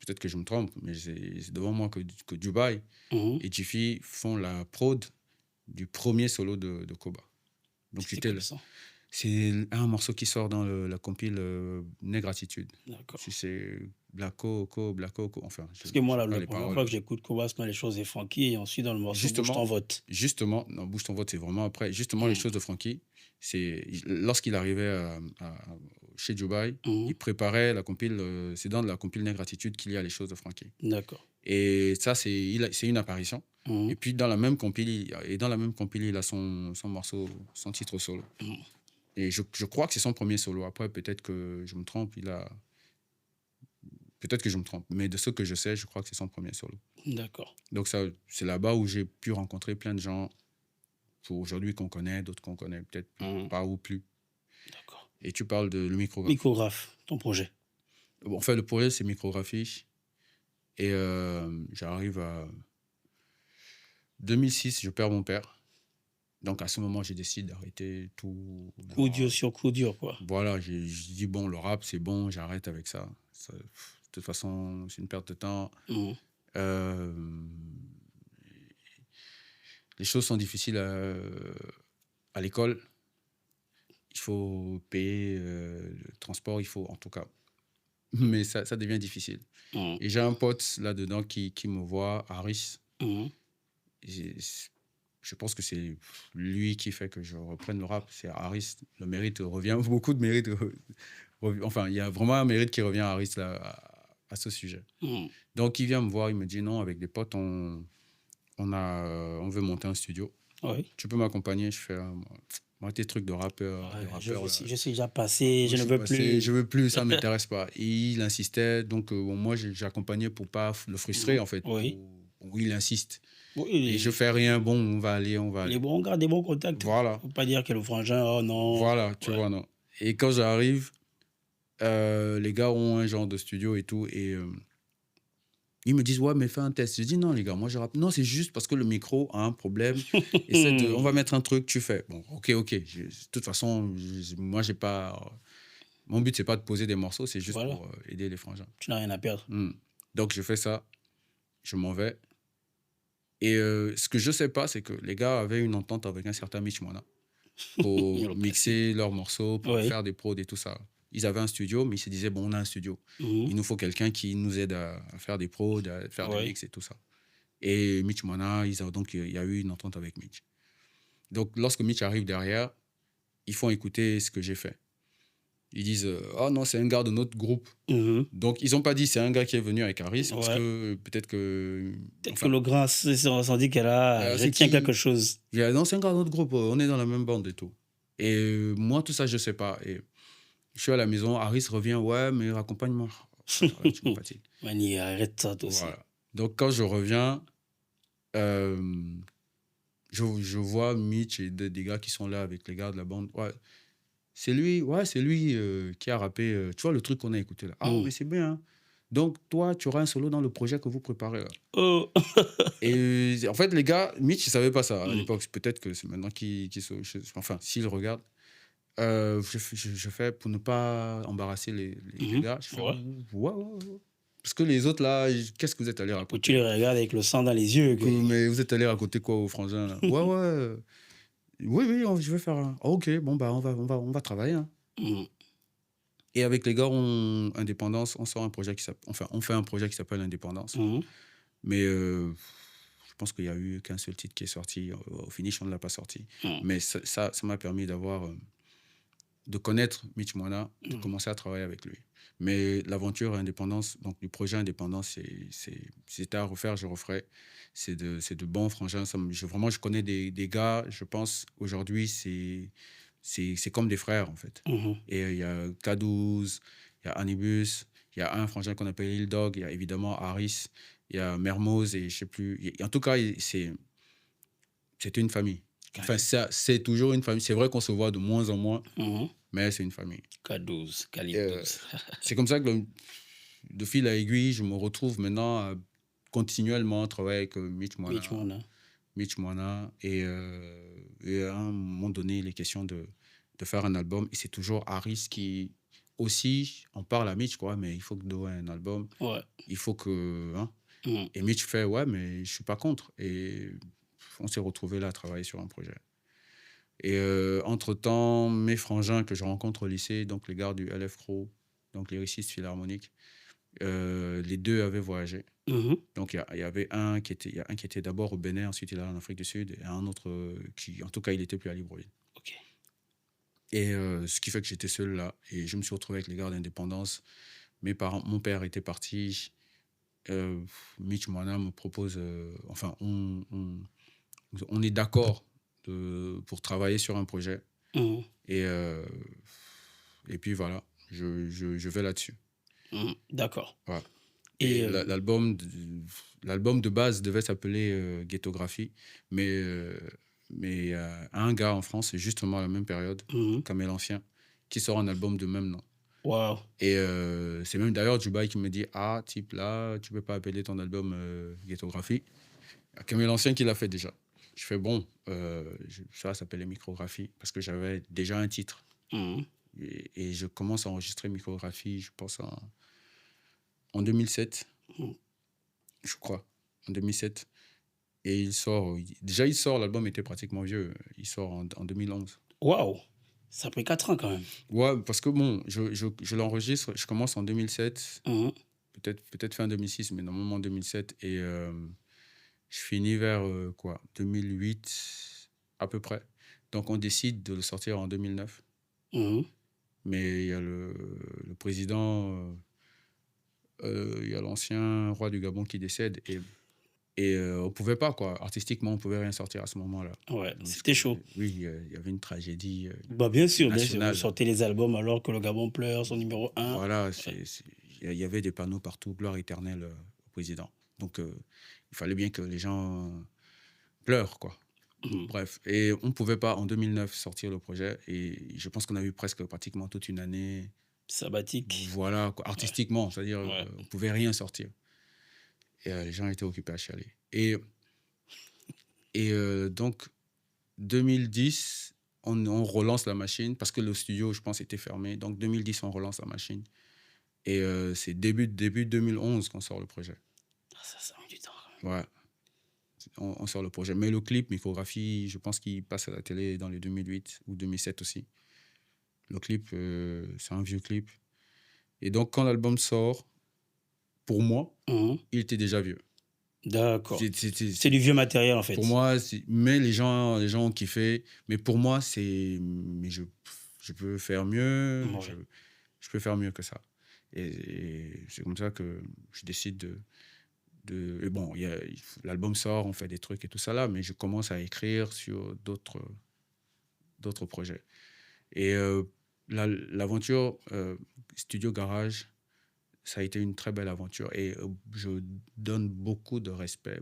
peut-être que je me trompe, mais c'est devant moi que Dubaï Mhm. et Jiffy font la prod du premier solo de Koba. Donc C'était j'étais quel là. son? C'est un morceau qui sort dans la compile Négratitude. D'accord. Si c'est Blacko, enfin, Parce que moi, je là, sais pas la les première fois paroles. que j'écoute Koba, c'est quand les choses est funky et ensuite dans le morceau Bouge ton Justement, vote. non, Bouge ton vote, c'est vraiment après. Justement, les Mhm. choses de Frankie, lorsqu'il arrivait chez Dubaï, Mhm. il préparait la compile, c'est dans la compile Négratitude qu'il y a les choses de Frankie. D'accord. Et ça, c'est une apparition. Mhm. Et puis, dans la même compile, il a son morceau, son titre solo. Mhm. Et je crois que c'est son premier solo. Après, peut-être que je me trompe, peut-être que je me trompe. Mais de ce que je sais, je crois que c'est son premier solo. D'accord. Donc, ça, c'est là-bas où j'ai pu rencontrer plein de gens, aujourd'hui qu'on connaît, d'autres qu'on connaît peut-être Mhm. pas ou plus. D'accord. Et tu parles de le micrographe. Micrographe, ton projet. Bon, en fait, le projet, c'est micrographie. Et j'arrive à 2006, je perds mon père. Donc, à ce moment, je décide d'arrêter tout. Coup dur sur coup dur, quoi. Voilà, je dis, bon, le rap, c'est bon, j'arrête avec ça. De toute façon, c'est une perte de temps. Mhm. Euh, les choses sont difficiles à l'école. Il faut payer le transport, il faut, en tout cas. Mais ça devient difficile. Mhm. Et j'ai un pote là-dedans qui me voit, Harris. Mhm. Et je pense que c'est lui qui fait que je reprenne le rap. C'est Harris. Le mérite revient, beaucoup de mérite. Enfin, il y a vraiment un mérite qui revient à Harris là, à ce sujet. Mhm. Donc, il vient me voir, il me dit non, avec des potes, on veut monter un studio. Oui. Tu peux m'accompagner? Je fais, moi, tes trucs de rappeur, Ouais, là, je suis déjà passé, je ne veux plus. je veux plus, ça ne m'intéresse pas. Et il insistait, donc bon, moi, j'ai accompagné pour pas le frustrer, en fait. Oui. Il insiste. Oui, Et je fais rien, bon, on va aller. il est bon, on garde des bons contacts. Voilà, Faut pas dire que le frangin, oh non. voilà, tu Ouais. vois, non. Et quand j'arrive, les gars ont un genre de studio et tout, et ils me disent, ouais, mais fais un test. Je dis, non, les gars, moi, je rappe. Non, c'est juste parce que le micro a un problème. On va mettre un truc, tu fais. Bon, ok. De toute façon, moi, j'ai pas. Mon but, c'est pas de poser des morceaux, c'est juste Voilà. pour aider les frangins. Tu n'as rien à perdre. Donc, je fais ça, je m'en vais. Et ce que je sais pas, c'est que les gars avaient une entente avec un certain Mitch Moana pour Le mixer leurs morceaux, pour Oui. faire des prods et tout ça. Ils avaient un studio, mais ils se disaient, bon, on a un studio. Mhm. Il nous faut quelqu'un qui nous aide à faire des prods, à faire des Oui. mix et tout ça. Et Mitch Moana, donc il y a eu une entente avec Mitch. Donc, lorsque Mitch arrive derrière, ils font écouter ce que j'ai fait. Ils disent, oh non, c'est un gars de notre groupe. Mhm. Donc, ils n'ont pas dit c'est un gars qui est venu avec Harris, parce Ouais. que peut-être que. Peut-être Enfin, que le grand s'en dit qu'elle a, je c'est tiens qui quelque chose. Il y a, non, c'est un gars de notre groupe, on est dans la même bande et tout. Et moi, tout ça, je ne sais pas. Et je suis à la maison, Harris revient, ouais, mais accompagne-moi. Tu me fatigues. Mani, arrête ça toi aussi. Voilà. Donc, quand je reviens, je vois Mitch et des gars qui sont là avec les gars de la bande. Ouais, c'est lui qui a rappé. Tu vois le truc qu'on a écouté là. Ah, mais c'est bien. Hein. Donc, toi, tu auras un solo dans le projet que vous préparez là. Oh. Et en fait, les gars, Mitch, il ne savait pas ça à l'époque. Peut-être que c'est maintenant enfin, s'il regarde. Je fais pour ne pas embarrasser les gars. Je fais, ouais. Parce que les autres là, qu'est-ce que vous êtes allés raconter? Tu les regardes avec le sang dans les yeux. Mais vous êtes allés raconter quoi aux frangins là? Ouais. Oui, je vais faire un. Ok, bon, bah, on va travailler. Hein. Et avec les gars, Indépendance, on sort un projet on fait un projet qui s'appelle Indépendance. Mais je pense qu'il n'y a eu qu'un seul titre qui est sorti. Au finish, on ne l'a pas sorti. Mais ça m'a permis de connaître Mitch Moana, de commencer à travailler avec lui. Mais l'aventure Indépendance, donc le projet Indépendance, c'était à refaire, je referai. C'est de bons frangins. Vraiment, je connais des gars, je pense, aujourd'hui, c'est comme des frères, en fait. Et il y a K12, il y a Anibus, il y a un frangin qu'on appelle Lil Dog, il y a évidemment Harris, il y a Mermoz, et je sais plus. En tout cas, c'était une famille. Enfin, c'est toujours une famille. C'est vrai qu'on se voit de moins en moins, mais c'est une famille. K12, Calibre 12. C'est comme ça que de fil à aiguille, je me retrouve maintenant à continuellement travailler avec Mitch Moana. Et à un moment donné, il est question de faire un album. Et c'est toujours Harris qui aussi, on parle à Mitch, quoi, mais il faut que Do ait un album. Ouais. Il faut que... hein. Mhm. Et Mitch fait, ouais, mais je suis pas contre. Et on s'est retrouvés là à travailler sur un projet. Et entre-temps, mes frangins que je rencontre au lycée, donc les gars du LF Crow, donc lyricistes philharmoniques, les deux avaient voyagé. Mhm. Donc, il y avait il y a un qui était d'abord au Bénin, ensuite il est allé en Afrique du Sud, et un autre qui, en tout cas, il était plus à Libreville. Ok. Et ce qui fait que j'étais seul là. Et je me suis retrouvé avec les gars d'indépendance. Mes parents, mon père était parti. Mitch Moana me propose, enfin, on est d'accord pour travailler sur un projet. Mhm. Et puis voilà, je vais là-dessus. Mhm. D'accord. Ouais. Et Et l'album de base devait s'appeler Ghettographie, mais un gars en France, c'est justement à la même période, mhm. Kamel Ancien, qui sort un album de même nom. Waouh. Et c'est même d'ailleurs Dubaï qui me dit, ah, type là, tu peux pas appeler ton album Ghettographie. Kamel Ancien qui l'a fait déjà. Je fais bon, ça s'appelait Micrographie, parce que j'avais déjà un titre. Mhm. Et je commence à enregistrer Micrographie, je pense en 2007, Mhm. je crois, en 2007. Et il sort, il sort, l'album était pratiquement vieux, il sort en 2011. Waouh. Ça a pris 4 ans quand même. Ouais, parce que bon, je l'enregistre, je commence en 2007, Mhm. peut-être fin 2006, mais normalement en 2007. Et je finis vers quoi, 2008 à peu près. Donc on décide de le sortir en 2009. Mhm. Mais il y a le président, il y a l'ancien roi du Gabon qui décède. Et on ne pouvait pas, quoi. Artistiquement, on ne pouvait rien sortir à ce moment-là. Ouais, Parce c'était que, chaud. oui, il y avait une tragédie Bah, bien sûr, vous nationale. sortez les albums alors que le Gabon pleure, son numéro 1. Voilà, il y avait des panneaux partout, gloire éternelle au président. Donc, il fallait bien que les gens pleurent, quoi. Mhm. Bref, et on ne pouvait pas, en 2009, sortir le projet. Et je pense qu'on a eu presque pratiquement toute une année, Sabbatique. voilà, quoi, Ouais. artistiquement, c'est-à-dire Ouais. on ne pouvait rien sortir. Et les gens étaient occupés à chialer. Et donc, 2010, on relance la machine parce que le studio, je pense, était fermé. Donc, 2010, on relance la machine. Et c'est début 2011 qu'on sort le projet. Ah, ça met du temps quand même. Ouais, on sort le projet. Mais le clip, Micrographie, je pense qu'il passe à la télé dans les 2008 ou 2007 aussi. Le clip, c'est un vieux clip. Et donc, quand l'album sort, pour moi, Mhm. il était déjà vieux. D'accord. C'est- C'est du vieux matériel en fait. Pour moi, mais les gens ont kiffé. Mais pour moi, mais je peux faire mieux. Ouais. Je peux faire mieux que ça. Et c'est comme ça que je décide et bon, l'album sort, on fait des trucs et tout ça là, mais je commence à écrire sur d'autres projets. Et l'aventure Studio Garage, ça a été une très belle aventure. Et je donne beaucoup de respect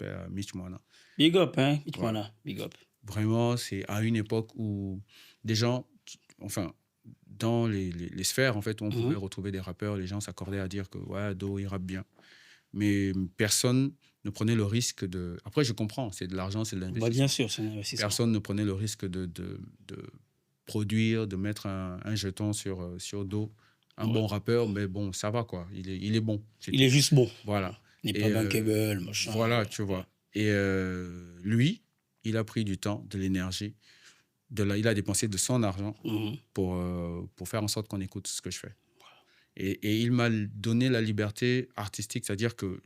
à Mitch Moana. Big up, hein, Ouais. Bitmana. Big up. Vraiment, c'est à une époque où des gens, enfin, dans les sphères, en fait, où on pouvait retrouver des rappeurs, les gens s'accordaient à dire que ouais, Do, il rappe bien. Mais personne ne prenait le risque de... Après, je comprends, c'est de l'argent, c'est de Bah, l'investissement. bien sûr, c'est un investissement. Personne ne prenait le risque de produire, de mettre un jeton sur Do. Un bon rappeur, mais bon, ça va, quoi. Il est bon. Il est juste bon. Voilà. Il n'est Et, pas bankable, machin. voilà, Ouais. tu vois. Et lui, il a pris du temps, de l'énergie. Il a dépensé de son argent Mhm. pour faire en sorte qu'on écoute ce que je fais. Et il m'a donné la liberté artistique, c'est-à-dire que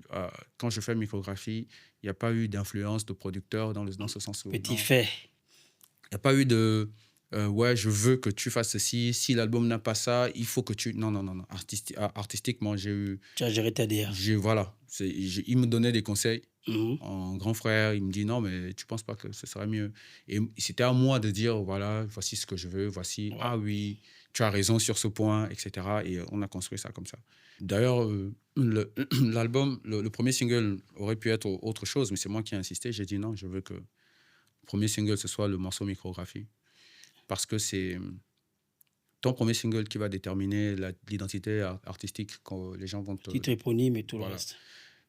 quand je fais Micrographie, il n'y a pas eu d'influence de producteur dans ce sens. Petit fait. Il n'y a pas eu de ouais, je veux que tu fasses ceci. Si l'album n'a pas ça, il faut que tu. Non, non, non, non. Artistiquement, j'ai eu. Tu as géré ta DR. Voilà. Il me donnait des conseils. Mhm. En grand frère, il me dit non, mais tu ne penses pas que ce serait mieux. Et c'était à moi de dire voilà, voici ce que je veux, voici. Ouais. Ah oui, tu as raison sur ce point, etc. Et on a construit ça comme ça. D'ailleurs, l'album, le premier single aurait pu être autre chose, mais c'est moi qui ai insisté. J'ai dit non, je veux que le premier single, ce soit le morceau Micrographie. Parce que c'est ton premier single qui va déterminer l'identité artistique quand les gens vont te... Titre éponyme et tout Voilà. le reste.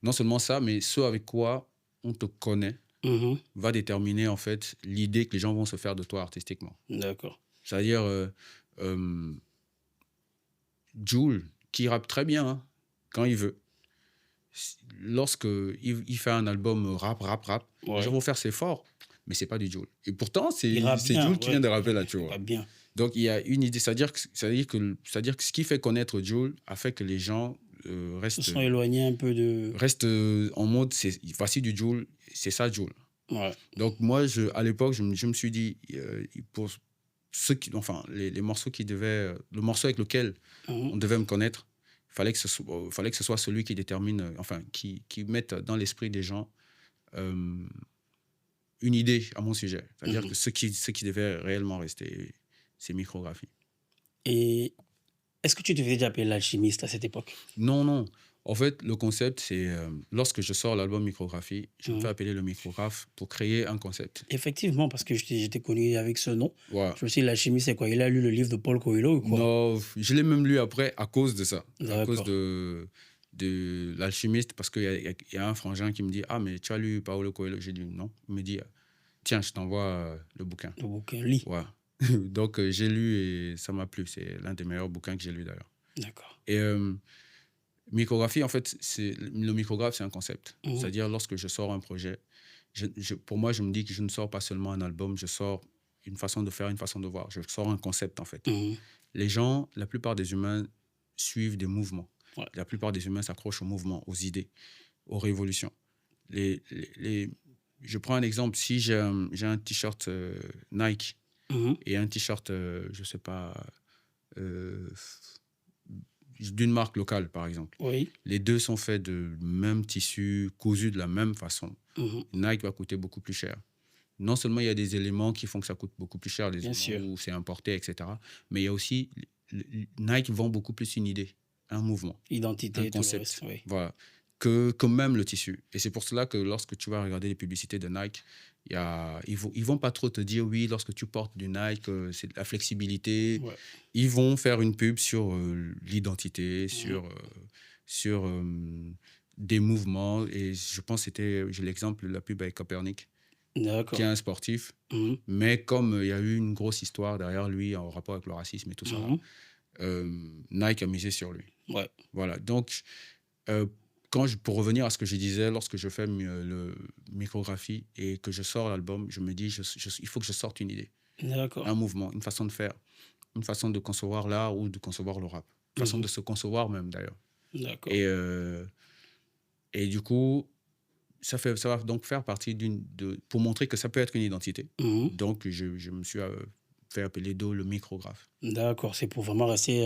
Non seulement ça, mais ce avec quoi on te connaît Mhm. va déterminer en fait l'idée que les gens vont se faire de toi artistiquement. D'accord. C'est-à-dire, Jul, qui rappe très bien hein, quand il veut, lorsque il fait un album rap, les gens Ouais. vont faire c'est fort, mais c'est pas du Jul. Et pourtant, Il rappe c'est bien, Jul qui vient ouais. de rapper là, tu Il vois. rappe bien. Donc, il y a une idée, c'est-à-dire que ce qui fait connaître Jul a fait que les gens Se sont éloignés un peu de... restent en mode, voici du Jul, c'est ça Jul. Ouais. Donc, moi, à l'époque, je me suis dit, pour ceux qui, enfin, les morceaux qui devaient, le morceau avec lequel Mhm. on devait me connaître, fallait que ce soit celui qui détermine, enfin, qui mette dans l'esprit des gens une idée à mon sujet. C'est-à-dire Mhm. que ce qui devait réellement rester, c'est Micrographie. Et est-ce que tu te faisais déjà appeler l'alchimiste à cette époque? Non, non. En fait, le concept, c'est lorsque je sors l'album Micrographie, je me fais appeler le micrographe pour créer un concept. Effectivement, parce que j'étais connu avec ce nom. Voilà. Je me suis dit, l'alchimiste, c'est quoi? Il a lu le livre de Paul Coelho ou quoi? Non, je l'ai même lu après à cause de ça, à cause D'accord. de l'alchimiste, parce qu'il y a un frangin qui me dit « Ah, mais tu as lu Paulo Coelho ?» J'ai dit « Non ». Il me dit « Tiens, je t'envoie le bouquin. » Le bouquin, lit. Ouais. Donc, j'ai lu et ça m'a plu. C'est l'un des meilleurs bouquins que j'ai lu d'ailleurs. D'accord. Et micrographie, en fait, le micrographe, c'est un concept. Mhm. C'est-à-dire, lorsque je sors un projet, pour moi, je me dis que je ne sors pas seulement un album, je sors une façon de faire, une façon de voir. Je sors un concept, en fait. Mhm. Les gens, la plupart des humains suivent des mouvements. Ouais. La plupart des humains s'accrochent aux mouvements, aux idées, aux révolutions. Je prends un exemple. Si j'ai un t-shirt Nike Mhm. et un t-shirt, je ne sais pas, d'une marque locale, par exemple. Oui. Les deux sont faits de même tissu, cousus de la même façon. Mhm. Nike va coûter beaucoup plus cher. Non seulement il y a des éléments qui font que ça coûte beaucoup plus cher, des Bien sûr. éléments où c'est importé, etc. Mais il y a aussi, Nike vend beaucoup plus une idée, un mouvement, Identité un et tout le concept. reste, oui. Voilà. Que même le tissu. Et c'est pour cela que lorsque tu vas regarder les publicités de Nike, ils vont pas trop te dire oui, lorsque tu portes du Nike, c'est de la flexibilité. Ouais. Ils vont faire une pub sur l'identité, sur des mouvements. Et je pense que j'ai l'exemple de la pub avec Copernic, D'accord. qui est un sportif. Mhm. Mais comme il y a eu une grosse histoire derrière lui en rapport avec le racisme et tout ça, Nike a misé sur lui. Ouais. Voilà. Donc, pour revenir à ce que je disais, lorsque je fais le micrographie et que je sors l'album, je me dis, il faut que je sorte une idée, D'accord. un mouvement, une façon de faire, une façon de concevoir l'art ou de concevoir le rap, une façon de se concevoir même d'ailleurs. D'accord. Et du coup, ça va donc faire partie pour montrer que ça peut être une identité. Mhm. Donc, je me suis fait appeler le micrographe. D'accord. C'est pour vraiment rester...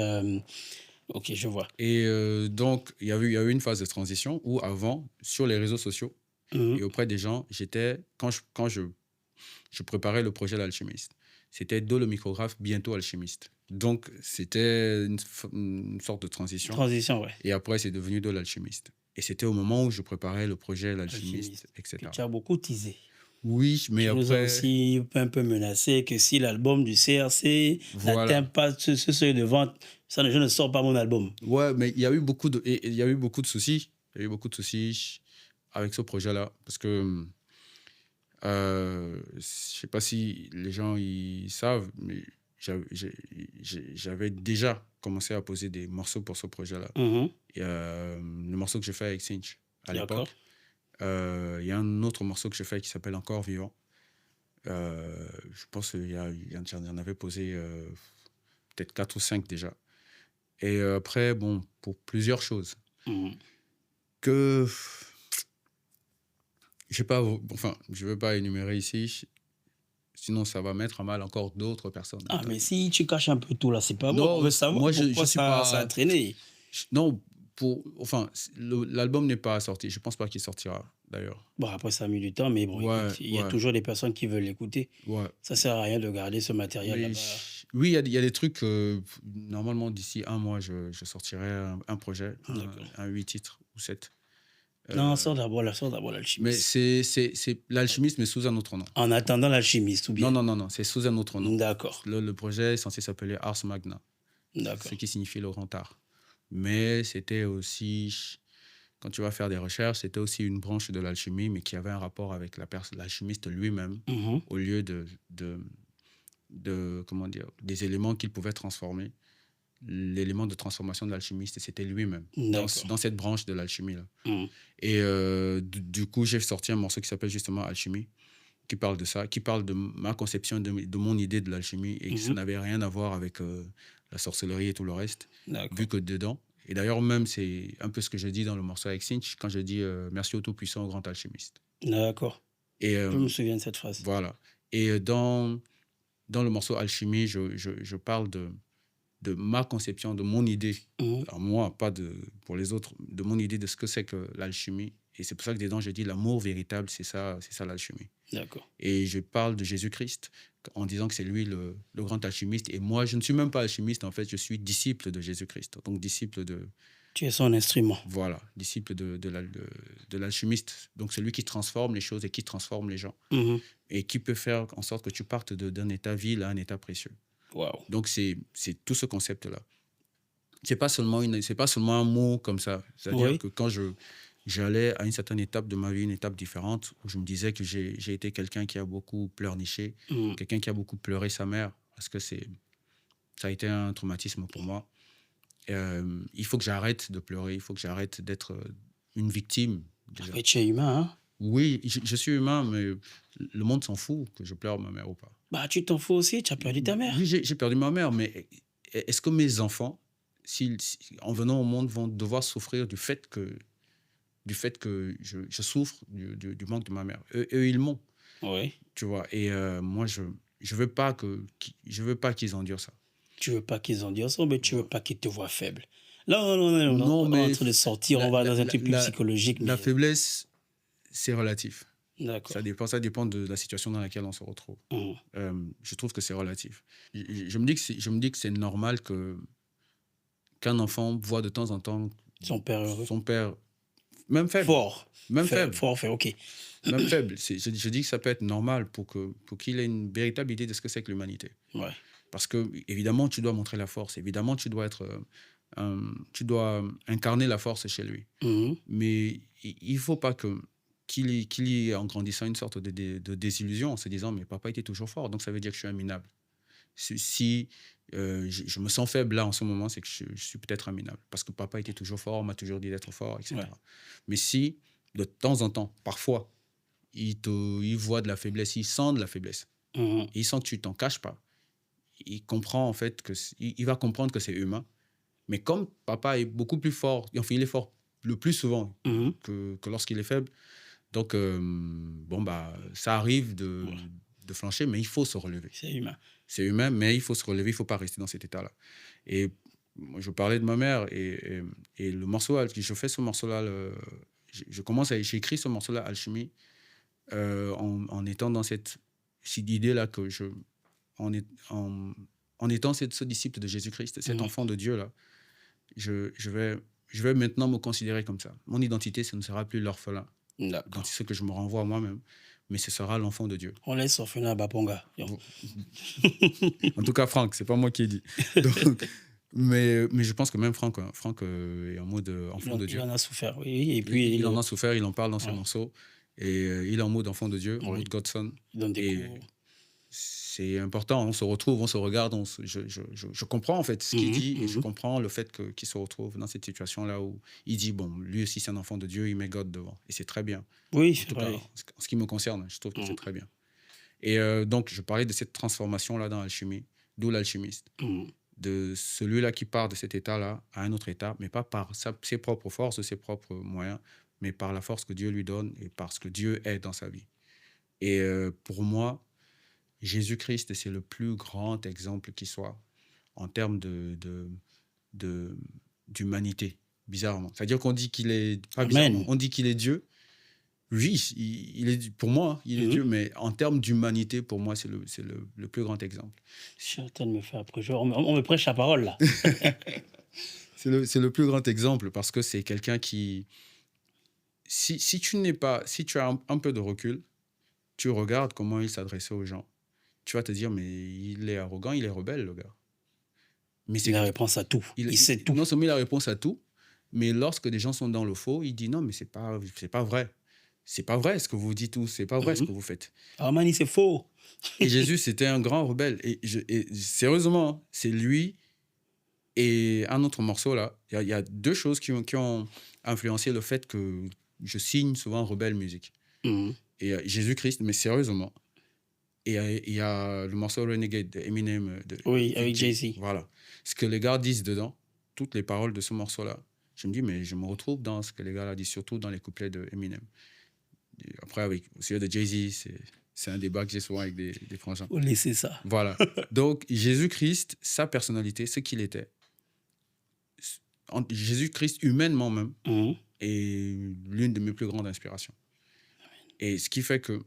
Ok, je vois. Et donc, il y a eu une phase de transition où avant, sur les réseaux sociaux Mhm. et auprès des gens, quand je préparais le projet L'Alchimiste, c'était le micrographe, bientôt alchimiste. Donc, c'était une sorte de transition. Transition, ouais. Et après, c'est devenu l'Alchimiste. Et c'était au moment où je préparais le projet L'Alchimiste, Alchimiste. etc. Que tu as beaucoup teasé. Oui, mais Tu nous as après, aussi un peu menacé que si l'album du CRC n'atteint voilà. pas ce seuil de vente, je ne sors pas mon album. Ouais, mais il y a eu beaucoup de soucis. Il y a eu beaucoup de soucis avec ce projet-là. Parce que je sais pas si les gens ils savent, mais j'avais déjà commencé à poser des morceaux pour ce projet-là. Mhm. Il y a le morceau que j'ai fait avec Cinch à D'accord. l'époque. Il y a un autre morceau que j'ai fait qui s'appelle Encore Vivant. Je pense j'en avais posé peut-être 4 ou 5 déjà. Et après, bon, pour plusieurs choses Mhm. que je veux pas énumérer ici, sinon ça va mettre à mal encore d'autres personnes. Ah, mais si tu caches un peu tout là, c'est pas bon. On Non, veut savoir moi pourquoi suis ça a pas. traîné. Non, l'album n'est pas sorti. Je pense pas qu'il sortira d'ailleurs. Bon, après, ça a mis du temps, mais bon, Ouais, écoute, il y a ouais. toujours des personnes qui veulent l'écouter. Ouais. Ça sert à rien de garder ce matériel Mais là-bas. oui, il y a des trucs. Normalement, d'ici un mois, je sortirai un projet, D'accord. un 8 titres ou 7. Non, sors d'abord Mais l'alchimiste. c'est l'alchimiste, mais sous un autre nom. En attendant l'alchimiste, ou bien? Non, c'est sous un autre nom. D'accord. Le projet est censé s'appeler Ars Magna, D'accord. ce qui signifie le grand art. Mais c'était aussi, quand tu vas faire des recherches, c'était aussi une branche de l'alchimie, mais qui avait un rapport avec l'alchimiste lui-même, Mhm. au lieu comment dire, des éléments qu'il pouvait transformer, l'élément de transformation de l'alchimiste, c'était lui-même, D'accord. dans cette branche de l'alchimie-là. Mhm. Et du coup, j'ai sorti un morceau qui s'appelle justement Alchimie, qui parle de ça, qui parle de ma conception, de mon idée de l'alchimie, et que ça Mhm. n'avait rien à voir avec la sorcellerie et tout le reste, D'accord. vu que dedans. Et d'ailleurs, même, c'est un peu ce que je dis dans le morceau avec Cinch, quand je dis merci au Tout-Puissant, au grand alchimiste. D'accord. Et Je me souviens de cette phrase. voilà. Et dans le morceau Alchimie, je parle de ma conception, de mon idée, Mhm. à moi, pas pour les autres, de mon idée de ce que c'est que l'alchimie. Et c'est pour ça que dedans, je dis l'amour véritable, c'est ça l'alchimie. D'accord. Et je parle de Jésus-Christ en disant que c'est lui le grand alchimiste. Et moi, je ne suis même pas alchimiste, en fait, je suis disciple de Jésus-Christ. Donc, disciple de, Tu es son instrument. voilà, disciple de l'alchimiste. Donc, celui qui transforme les choses et qui transforme les gens. Mhm. Et qui peut faire en sorte que tu partes d'un état vil à un état précieux. Wow. Donc, c'est tout ce concept-là. C'est pas seulement un mot comme ça. C'est-à-dire Oui. que quand j'allais à une certaine étape de ma vie, une étape différente, où je me disais que j'ai été quelqu'un qui a beaucoup pleurniché, Mhm. quelqu'un qui a beaucoup pleuré sa mère, parce que ça a été un traumatisme pour moi. Il faut que j'arrête de pleurer, il faut que j'arrête d'être une victime. Déjà. Après, tu es humain, hein? Oui, je suis humain, mais le monde s'en fout que je pleure ma mère ou pas. Bah, tu t'en fous aussi, tu as perdu ta mère. Oui, j'ai perdu ma mère, mais est-ce que mes enfants, en venant au monde, vont devoir souffrir du fait que je souffre du manque de ma mère? Eux, ils m'ont, Oui. tu vois. Et moi, je veux pas qu'ils endurent ça. Tu veux pas qu'ils en disent ça, mais tu veux pas qu'ils te voient faible. Là, on est Non, en mais train de sortir, on va dans un truc plus psychologique. la Mais... faiblesse, c'est relatif. D'accord. Ça dépend de la situation dans laquelle on se retrouve. Mhm. Je trouve que c'est relatif. Je me dis que c'est normal qu'un enfant voit de temps en temps Son père heureux. son père, même faible. Fort. Même faible. Fort, ok. Même faible. Je dis que ça peut être normal pour qu'il ait une véritable idée de ce que c'est que l'humanité. Ouais. Parce que, évidemment, tu dois montrer la force. Évidemment, tu dois incarner la force chez lui. Mhm. Mais il ne faut pas qu'il y ait en grandissant une sorte de désillusion en se disant mais papa était toujours fort, donc ça veut dire que je suis un minable. Si je me sens faible là en ce moment, c'est que je suis peut-être un minable parce que papa était toujours fort, on m'a toujours dit d'être fort, etc. Ouais. Mais si de temps en temps, parfois, il voit de la faiblesse, il sent de la faiblesse, Mhm. et il sent que tu t'en caches pas, il comprend en fait il va comprendre que c'est humain. Mais comme papa est beaucoup plus fort, enfin il est fort le plus souvent Mhm. que lorsqu'il est faible. Donc, ça arrive de flancher, mais il faut se relever. C'est humain. C'est humain, mais il faut se relever, il ne faut pas rester dans cet état-là. Et moi, je parlais de ma mère, et le morceau, je fais ce morceau-là, j'ai écrit ce morceau-là, Alchimie, en étant dans cette idée-là que en étant ce disciple de Jésus-Christ, cet enfant de Dieu-là, je vais maintenant me considérer comme ça. Mon identité, ce ne sera plus l'orphelin. D'accord. C'est ce que je me renvoie à moi-même, mais ce sera l'enfant de Dieu. On laisse orphelin à Baponga. En tout cas, Franck, c'est pas moi qui ai dit. Donc, mais je pense que même Franck est en mode enfant de Dieu. Il en a souffert, oui. Et puis, il en a souffert, il en parle dans ses morceaux. Et il est en mode enfant de Dieu, en mode Godson. Il donne des cours. C'est important, on se retrouve, on se regarde, je comprends en fait ce qu'il dit, et je comprends le fait qu'il se retrouve dans cette situation-là où il dit, bon, lui aussi c'est un enfant de Dieu, il met God devant, et c'est très bien. Oui, en tout cas, en ce qui me concerne, je trouve que c'est très bien. Et donc, je parlais de cette transformation-là dans l'alchimie, d'où l'alchimiste, de celui-là qui part de cet état-là à un autre état, mais pas par ses propres forces, ses propres moyens, mais par la force que Dieu lui donne et parce que Dieu est dans sa vie. Et pour moi, Jésus-Christ, c'est le plus grand exemple qui soit en termes d'humanité, bizarrement. C'est-à-dire qu'on dit qu'il est, pas bizarrement, on dit qu'il est Dieu. Oui, il est, pour moi, il est Dieu, mais en termes d'humanité, pour moi, c'est le plus grand exemple. Je suis en train de me faire après. On me prêche la parole, là. C'est le plus grand exemple parce que c'est quelqu'un qui... Si tu as un peu de recul, tu regardes comment il s'adressait aux gens, tu vas te dire, mais il est arrogant, il est rebelle, le gars. Mais il a la réponse à tout. Il sait tout. Non seulement il a la réponse à tout, mais lorsque des gens sont dans le faux, il dit, non, mais c'est pas vrai. C'est pas vrai ce que vous dites, c'est pas vrai ce que vous faites. Ah, Mani, c'est faux. Et Jésus, c'était un grand rebelle. Et sérieusement, c'est lui Et un autre morceau, là, il y a deux choses qui ont influencé le fait que je signe souvent Rebelle Music. Mhm. Et Jésus-Christ, mais sérieusement. Et il y a le morceau Renegade de Eminem, Oui, avec avec Jay-Z. voilà. Ce que les gars disent dedans, toutes les paroles de ce morceau-là, je me dis, mais je me retrouve dans ce que les gars là disent, surtout dans les couplets de Eminem. Et après, avec celui de Jay-Z, c'est un débat que j'ai souvent avec des frangins. Faut laisser ça. Voilà. Donc, Jésus-Christ, sa personnalité, ce qu'il était, Jésus-Christ humainement même, Mhm. est l'une de mes plus grandes inspirations. Et ce qui fait que,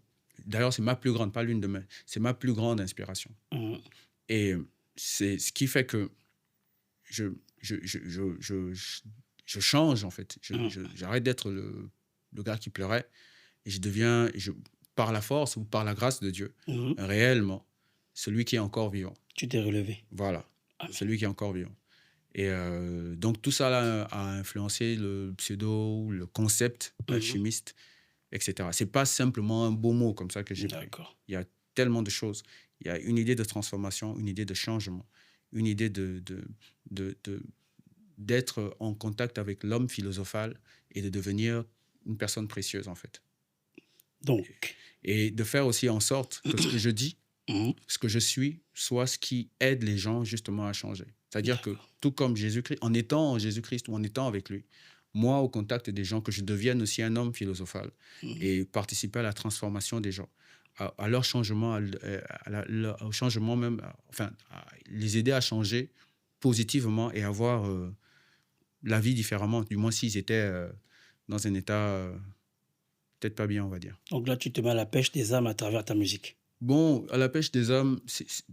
d'ailleurs, c'est ma plus grande, pas l'une de mes, c'est ma plus grande inspiration. Mhm. Et c'est ce qui fait que je, je, je, je, je, je change, en fait. J'arrête d'être le gars qui pleurait et je deviens, par la force ou par la grâce de Dieu, Mhm. réellement, celui qui est encore vivant. Tu t'es relevé. Voilà, Amen. celui qui est encore vivant. Et donc, tout ça là, a influencé le pseudo, le concept alchimiste, etc. C'est pas simplement un beau mot comme ça que j'ai pris. D'accord. Il y a tellement de choses. Il y a une idée de transformation, une idée de changement, une idée d'être en contact avec l'homme philosophal et de devenir une personne précieuse, en fait. Donc, Et de faire aussi en sorte que ce que je dis, mhm. ce que je suis, soit ce qui aide les gens justement à changer. C'est-à-dire que tout comme Jésus-Christ, en étant en Jésus-Christ ou en étant avec lui, moi, au contact des gens, que je devienne aussi un homme philosophal et participer à la transformation des gens, à leur changement, au changement même, enfin, à les aider à changer positivement et avoir la vie différemment, du moins s'ils étaient dans un état peut-être pas bien, on va dire. Donc là, tu te mets à la pêche des âmes à travers ta musique. Bon, à la pêche des hommes,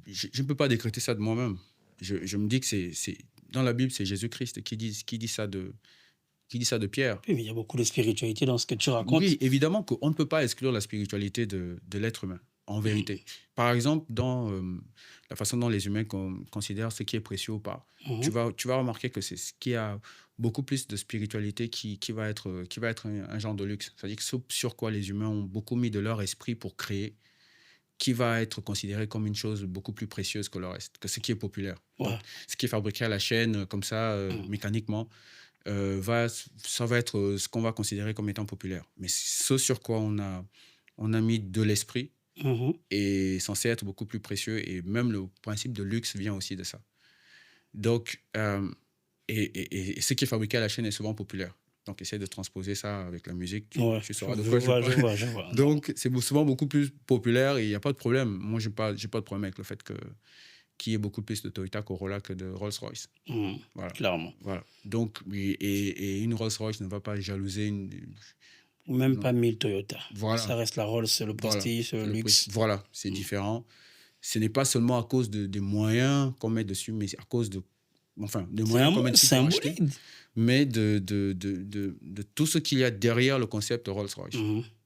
je ne peux pas décréter ça de moi-même. Je me dis que dans la Bible, c'est Jésus-Christ qui dit ça de Pierre. Oui, mais il y a beaucoup de spiritualité dans ce que tu racontes. Oui, évidemment qu'on ne peut pas exclure la spiritualité de l'être humain, en vérité. Par exemple, dans la façon dont les humains considèrent ce qui est précieux ou pas, tu vas remarquer que c'est ce qui a beaucoup plus de spiritualité qui va être un genre de luxe. C'est-à-dire que ce sur quoi les humains ont beaucoup mis de leur esprit pour créer, qui va être considéré comme une chose beaucoup plus précieuse que le reste, que ce qui est populaire. Ouais. Donc, ce qui est fabriqué à la chaîne, comme ça, mécaniquement, ça va être ce qu'on va considérer comme étant populaire. Mais ce sur quoi on a mis de l'esprit Mhm. est censé être beaucoup plus précieux, et même le principe de luxe vient aussi de ça. Donc, et ce qui est fabriqué à la chaîne est souvent populaire. Donc, essaie de transposer ça avec la musique. Ouais, Tu sauras de je quoi vois. parle. Donc, c'est souvent beaucoup plus populaire et il n'y a pas de problème. Moi, je n'ai pas de problème avec le fait qu'il y ait beaucoup plus de Toyota Corolla que de Rolls-Royce. Mhm. Voilà. Clairement. Voilà. Donc, et une Rolls-Royce ne va pas jalouser Ou même non. pas 1000 Toyota. Voilà. Ça reste la Rolls, le prestige, le luxe. Voilà, c'est différent. Ce n'est pas seulement à cause des moyens qu'on met dessus, mais à cause des moyens qu'on met dessus pour acheter, mais de tout ce qu'il y a derrière le concept Rolls-Royce.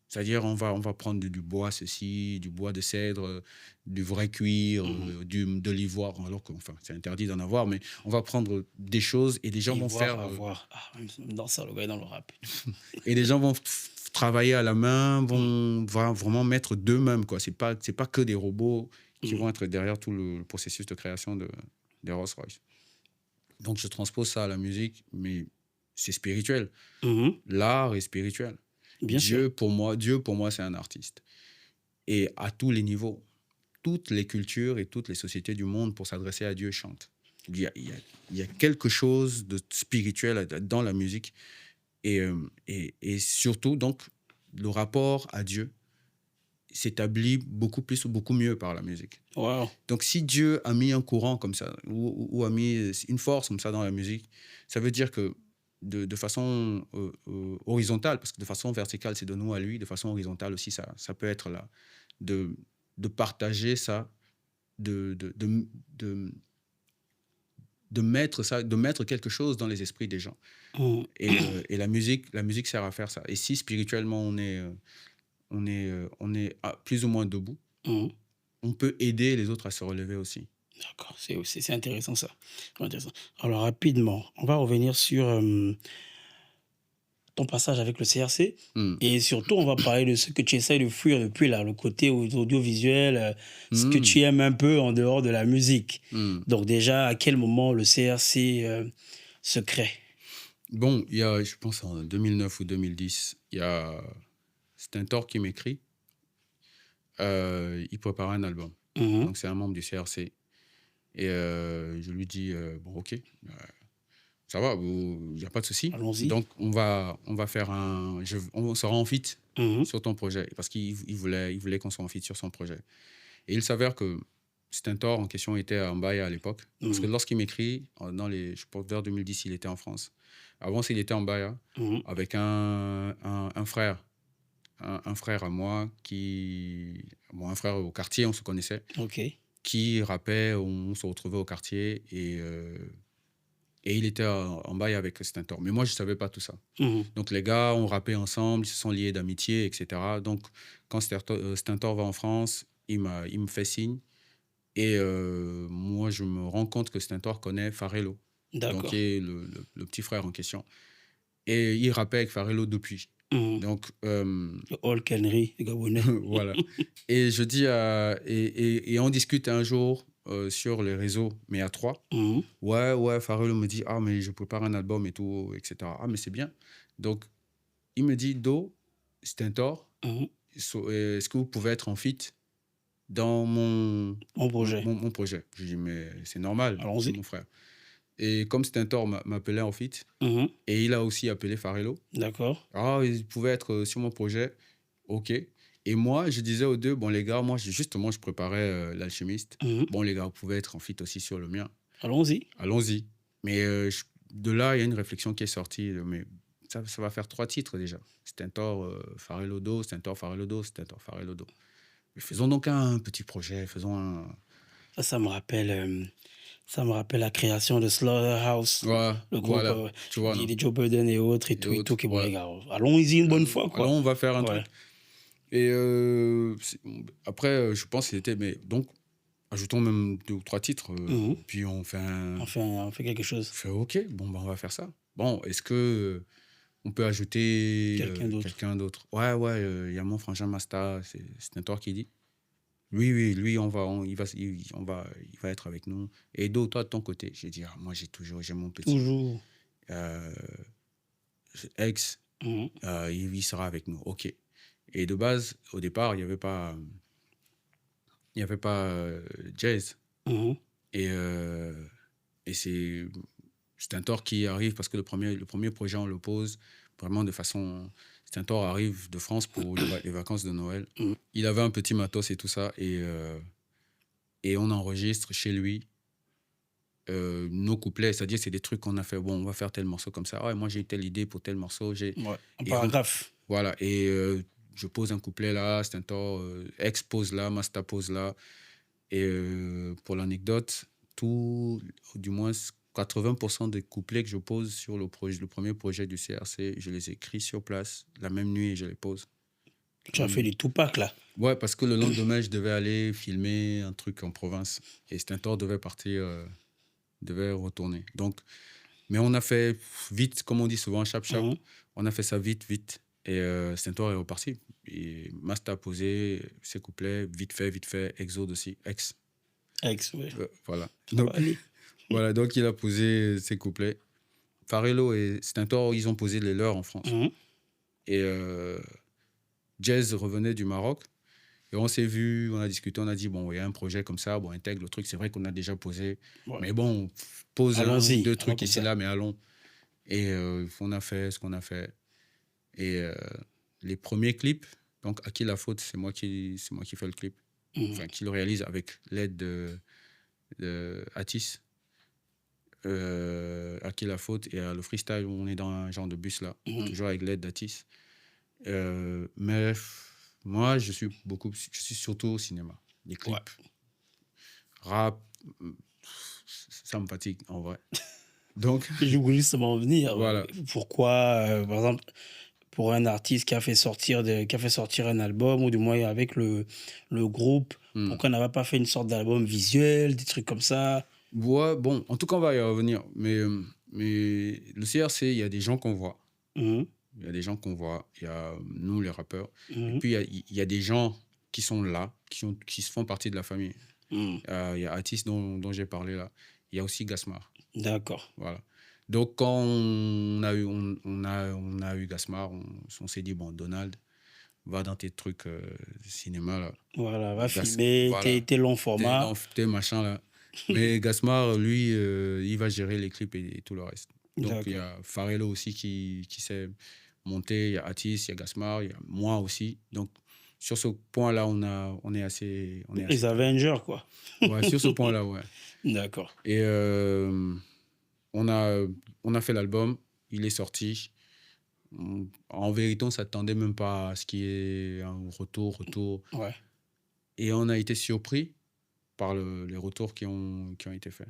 C'est-à-dire, on va prendre du bois, du bois de cèdre, du vrai cuir, de l'ivoire, alors que c'est interdit d'en avoir, mais on va prendre des choses et les gens vont faire... dans ça, le gars est dans le rap. Et les gens vont travailler à la main, vont vraiment mettre d'eux-mêmes, quoi. C'est pas que des robots qui vont être derrière tout le processus de création des Rolls-Royce. Donc, je transpose ça à la musique, mais c'est spirituel. L'art est spirituel. Dieu, pour moi, c'est un artiste. Et à tous les niveaux, toutes les cultures et toutes les sociétés du monde, pour s'adresser à Dieu, chantent. Il y a quelque chose de spirituel dans la musique. Et surtout, donc, le rapport à Dieu s'établit beaucoup mieux par la musique. Wow. Donc, si Dieu a mis un courant comme ça, ou a mis une force comme ça dans la musique, ça veut dire que de façon horizontale, parce que de façon verticale, c'est de nous à lui, de façon horizontale aussi, ça peut être là, de partager ça, de mettre quelque chose dans les esprits des gens. Et la musique sert à faire ça. Et si spirituellement on est plus ou moins debout, on peut aider les autres à se relever aussi. D'accord, c'est intéressant ça. Alors rapidement, on va revenir sur ton passage avec le CRC. Hmm. Et surtout, on va parler de ce que tu essaies de fuir depuis là, le côté audiovisuel, ce que Hmm. tu aimes un peu en dehors de la musique. Hmm. Donc déjà, à quel moment le CRC se crée? Bon, il y a, je pense en 2009 ou 2010, il y a Stentor qui m'écrit. Il prépare un album. Mhm, Donc, c'est un membre du CRC. Et je lui dis, bon, OK, ça va, il n'y a pas de souci. allons-y. Donc, on va faire on sera en feat Mhm, sur ton projet. Parce qu'il voulait qu'on soit en feat sur son projet. Et il s'avère que Stentor en question était à Mbaya à l'époque. Parce que mhm, lorsqu'il m'écrit, je pense vers 2010, il était en France. Avant, il était en Mbaya mhm. avec un frère. Un frère à moi un frère au quartier, on se connaissait, Ok. qui rappait, on se retrouvait au quartier et il était en bail avec Stentor. Mais moi, je ne savais pas tout ça. Mhm, Donc, les gars ont rappé ensemble, ils se sont liés d'amitié, etc. Donc, quand Stentor va en France, il me fait signe. Et moi, je me rends compte que Stentor connaît Farello, donc d'accord. qui est le petit frère en question. Et il rappait avec Farello depuis. Mhm. Donc, Le Hall Kenry, le Gabonais. voilà. Et je dis et on discute un jour sur les réseaux, mais à trois. Mhm, Ouais, Farelo me dit, ah, mais je prépare un album et tout, etc. Ah, mais c'est bien. Donc, il me dit, Do, Stentor, mhm. est-ce que vous pouvez être en feat dans mon, Mon mon, projet. mon- mon projet? Je dis, mais c'est normal, c'est Allons-y. mon frère. Et comme Stentor m'appelait en feat, Mhm, et il a aussi appelé Farelo, d'accord. ah, il pouvait être sur mon projet. OK. Et moi, je disais aux deux, bon, les gars, justement, je préparais l'alchimiste. Mhm. Bon, les gars, vous pouvez être en fit aussi sur le mien. Allons-y. Allons-y. Mais de là, il y a une réflexion qui est sortie. Mais ça va faire 3 titres déjà. Stentor, Farellodo, Stentor, Farellodo, Stentor, Farellodo. Mais faisons donc un petit projet. Faisons un. Ça me rappelle la création de Slaughterhouse, Ouais, le groupe voilà. Tu vois, non? des Joe Budden et autres Et et tout, autres. qui bon Ouais. les gars, allons-y une bonne fois, Alors, quoi. on va faire un Ouais. truc. Et après, je pense que c'était. Mais donc, ajoutons même 2 ou 3 titres, Mhm. puis on fait un. On fait quelque chose. Je fais OK, bon, ben, on va faire ça. Bon, est-ce que on peut ajouter Quelqu'un d'autre. quelqu'un d'autre? Ouais, il y a mon frangin Masta, c'est un toi qui dit. Oui, lui, il va être avec nous. Et d'autres, toi, de ton côté, j'ai dit, ah, moi, j'ai mon petit Toujours. euh, ex, Mhm. il sera avec nous. OK. Et de base, au départ, il y avait pas Jazz. Mhm. Et, et c'est un tort qui arrive parce que le premier projet, on le pose vraiment de façon. C'est un tort arrive de France pour les vacances de Noël. Mhm. Il avait un petit matos et tout ça. Et on enregistre chez lui nos couplets. C'est-à-dire, c'est des trucs qu'on a fait. Bon, on va faire tel morceau comme ça. Ouais, moi, j'ai eu telle idée pour tel morceau. Ouais. Un Et paragraphe. voilà. Et je pose un couplet là, c'est un tort. Ex pose là, Masta pose là. Et pour l'anecdote, du moins 80% des couplets que je pose sur le premier projet du CRC, je les écris sur place la même nuit et je les pose. Tu as fait des Tupac, là. Ouais, parce que le lendemain, je devais aller filmer un truc en province et Stentor devait partir, devait retourner. Donc, mais on a fait vite, comme on dit souvent, chap. Mhm. On a fait ça vite. Et Stentor est reparti. Et Masta a posé ses couplets, vite fait, Exode aussi, ex. Ex, ouais. Voilà. Ça Donc, va aller. voilà, donc il a posé ses couplets. Farello et Stentor, ils ont posé les leurs en France. Mhm. Et Jazz revenait du Maroc. Et on s'est vu, on a discuté, on a dit, bon, il y a un projet comme ça, bon, intègre le truc. C'est vrai qu'on a déjà posé. Ouais. Mais bon, pose un ou Allons-y. deux Allons trucs comme ici, ça. là, mais allons. Et on a fait ce qu'on a fait. Et les premiers clips, donc À qui la faute, c'est moi qui fais le clip. Mhm. Enfin, qui le réalise avec l'aide de Atis. À qui la faute et le freestyle, on est dans un genre de bus là, Mhm. toujours avec l'aide d'Atis. Mais moi, je suis surtout au cinéma. Les clips, Ouais. rap, ça me fatigue en vrai. Donc, Je voulais justement en venir. voilà. Pourquoi, par exemple, pour un artiste qui a fait sortir un album, ou du moins avec le groupe, Hmm. pourquoi on n'avait pas fait une sorte d'album visuel, des trucs comme ça? Ouais, bon, en tout cas, on va y revenir. Mais le CRC, il y a des gens qu'on voit. Mhm. Il y a des gens qu'on voit. Il y a nous, les rappeurs. Et Mhm. puis, il y a des gens qui sont là, qui font partie de la famille. Mhm. Il y a Atis dont j'ai parlé là. Il y a aussi Gasmar. D'accord. Voilà. Donc, quand on a eu Gasmar, on s'est dit, bon, Donald, va dans tes trucs cinéma là. Voilà, va filmer Voilà. tes longs formats. Tes machins là. Mais Gasmar, lui, il va gérer les clips et tout le reste. Donc, il y D'accord. a Farello aussi qui sait monter. Il y a Atis, il y a Gasmar, il y a moi aussi. Donc, sur ce point-là, on est assez Les calme. Avengers, quoi. Ouais, sur ce point-là, ouais. D'accord. Et on a fait l'album, il est sorti. En vérité, on ne s'attendait même pas à ce qu'il y ait un retour. Ouais. Et on a été surpris par les retours qui ont été faits.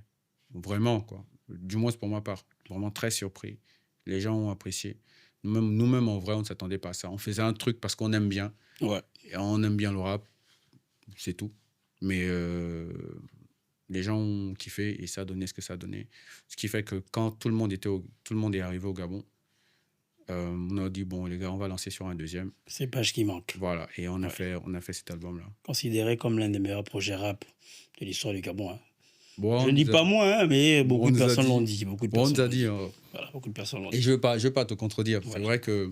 Vraiment, quoi. Du moins, c'est pour ma part. Vraiment très surpris. Les gens ont apprécié. Nous-mêmes, en vrai, on ne s'attendait pas à ça. On faisait un truc parce qu'on aime bien. Ouais. Et on aime bien le rap. C'est tout. Mais les gens ont kiffé et ça a donné ce que ça a donné. Ce qui fait que quand tout le monde est arrivé au Gabon, on a dit, bon, les gars, on va lancer sur un deuxième. C'est Page qui manque. Voilà. Et on a Ouais. fait cet album-là. Considéré comme l'un des meilleurs projets rap de l'histoire du Gabon, hein. Bon, Je ne dis pas moi, hein, mais beaucoup on de nous a personnes l'ont dit. dit. Beaucoup de Bon, on personnes nous a l'ont dit. dit. Voilà, beaucoup de personnes l'ont Et dit. je veux pas te contredire. C'est Voilà. vrai que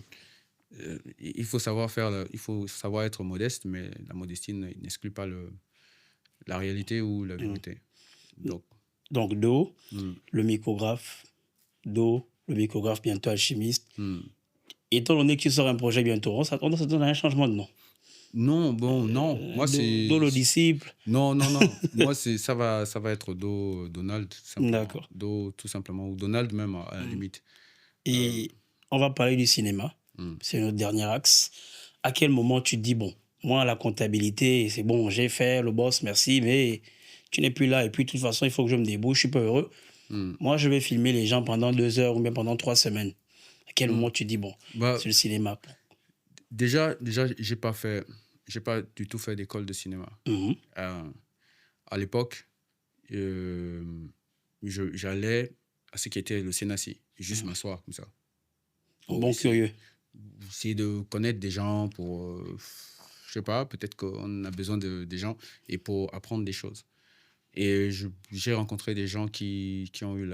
il faut savoir il faut savoir être modeste, mais la modestie n'exclut pas la réalité ou la vérité. Donc, Donc, Do, hmm, le micrographe. Do, le micrographe, bientôt alchimiste. hmm. Étant donné que tu sors un projet bientôt, on s'attend à un changement de nom. Non, bon, non. Moi, Do le disciple. Non. Moi, ça va être Donald, tout simplement. D'accord. Tout simplement. Ou Donald, même, à la limite. Et on va parler du cinéma. Hmm. C'est notre dernier axe. À quel moment tu te dis, bon, moi, la comptabilité, c'est bon, j'ai fait le boss, merci, mais tu n'es plus là. Et puis, de toute façon, il faut que je me débrouille, je suis pas heureux. Hmm. Moi, je vais filmer les gens pendant 2 heures ou bien pendant 3 semaines. À quel Hmm. moment tu te dis, bon, Bah, c'est le cinéma. déjà, j'ai pas du tout fait d'école de cinéma. Mhm. À l'époque, j'allais à ce qui était le Sénassi, juste m'asseoir comme ça. Bon curieux. Essayer de connaître des gens pour, je sais pas, peut-être qu'on a besoin des gens et pour apprendre des choses. Et j'ai rencontré des gens qui ont eu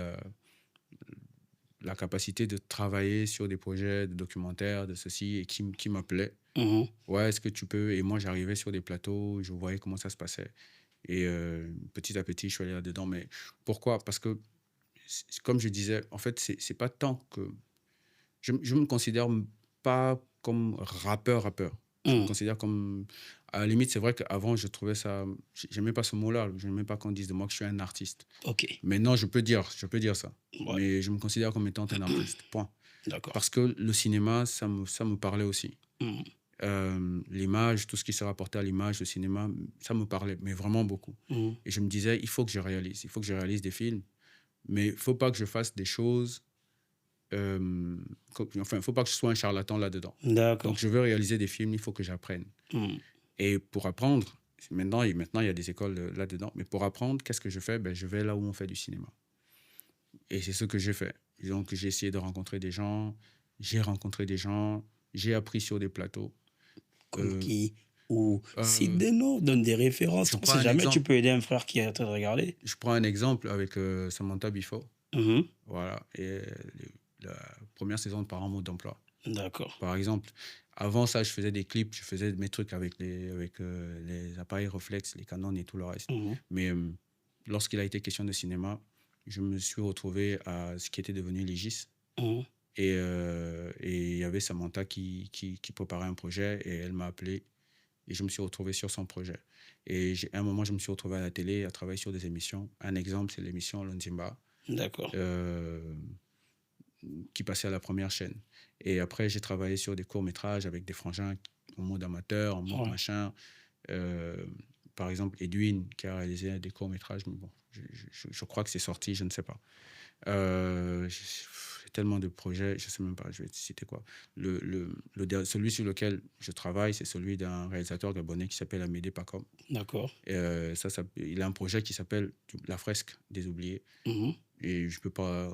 la capacité de travailler sur des projets de documentaires, de ceci, et qui m'appelaient. Mhm. Ouais, est-ce que tu peux? Et moi, j'arrivais sur des plateaux, je voyais comment ça se passait. Et petit à petit, je suis allé là-dedans. Mais pourquoi? Parce que, comme je disais, en fait, c'est pas tant que... Je me considère pas comme rappeur. Je me Mhm. considère comme... À la limite, c'est vrai qu'avant, je trouvais ça... J'aimais pas ce mot-là. Je n'aimais pas qu'on dise de moi que je suis un artiste. Ok. Maintenant, je peux dire ça. Ouais. Mais je me considère comme étant un artiste. Point. D'accord. Parce que le cinéma, ça me parlait aussi. Mhm. L'image, tout ce qui se rapportait à l'image, le cinéma, ça me parlait, mais vraiment beaucoup. Mhm. Et je me disais, il faut que je réalise des films, mais il ne faut pas que je fasse des choses, il ne faut pas que je sois un charlatan là-dedans. D'accord. Donc, je veux réaliser des films, il faut que j'apprenne. Mhm. Et pour apprendre, maintenant, il y a des écoles là-dedans, mais pour apprendre, qu'est-ce que je fais? Je vais là où on fait du cinéma. Et c'est ce que j'ai fait. Donc, j'ai essayé de rencontrer des gens, j'ai appris sur des plateaux. Comme qui ou cite Euh, des noms, donne des références. je On ne prends sait un jamais, tu exemple. peux aider un frère qui est en train de regarder. Je prends un exemple avec Samantha Bifo. Mhm. Voilà. Et la première saison de Parents mode d'emploi. D'accord. Par exemple, avant ça, je faisais des clips, je faisais mes trucs avec les appareils réflexes, les Canon et tout le reste. Mhm. Mais lorsqu'il a été question de cinéma, je me suis retrouvé à ce qui était devenu Légis. Mhm. Et il y avait Samantha qui préparait un projet et elle m'a appelé et je me suis retrouvé sur son projet. Et à un moment, je me suis retrouvé à la télé à travailler sur des émissions. Un exemple, c'est l'émission Lonzimba D'accord. qui passait à la première chaîne. Et après, j'ai travaillé sur des courts-métrages avec des frangins en mode amateur, en mode Ouais. machin. Par exemple, Edwin qui a réalisé des courts-métrages, mais bon, je crois que c'est sorti, je ne sais pas. J'ai tellement de projets, je ne sais même pas, je vais te citer quoi. Celui sur lequel je travaille, c'est celui d'un réalisateur gabonais qui s'appelle Amédée D'accord. il a un projet qui s'appelle La fresque des oubliés. Mhm. et je ne peux pas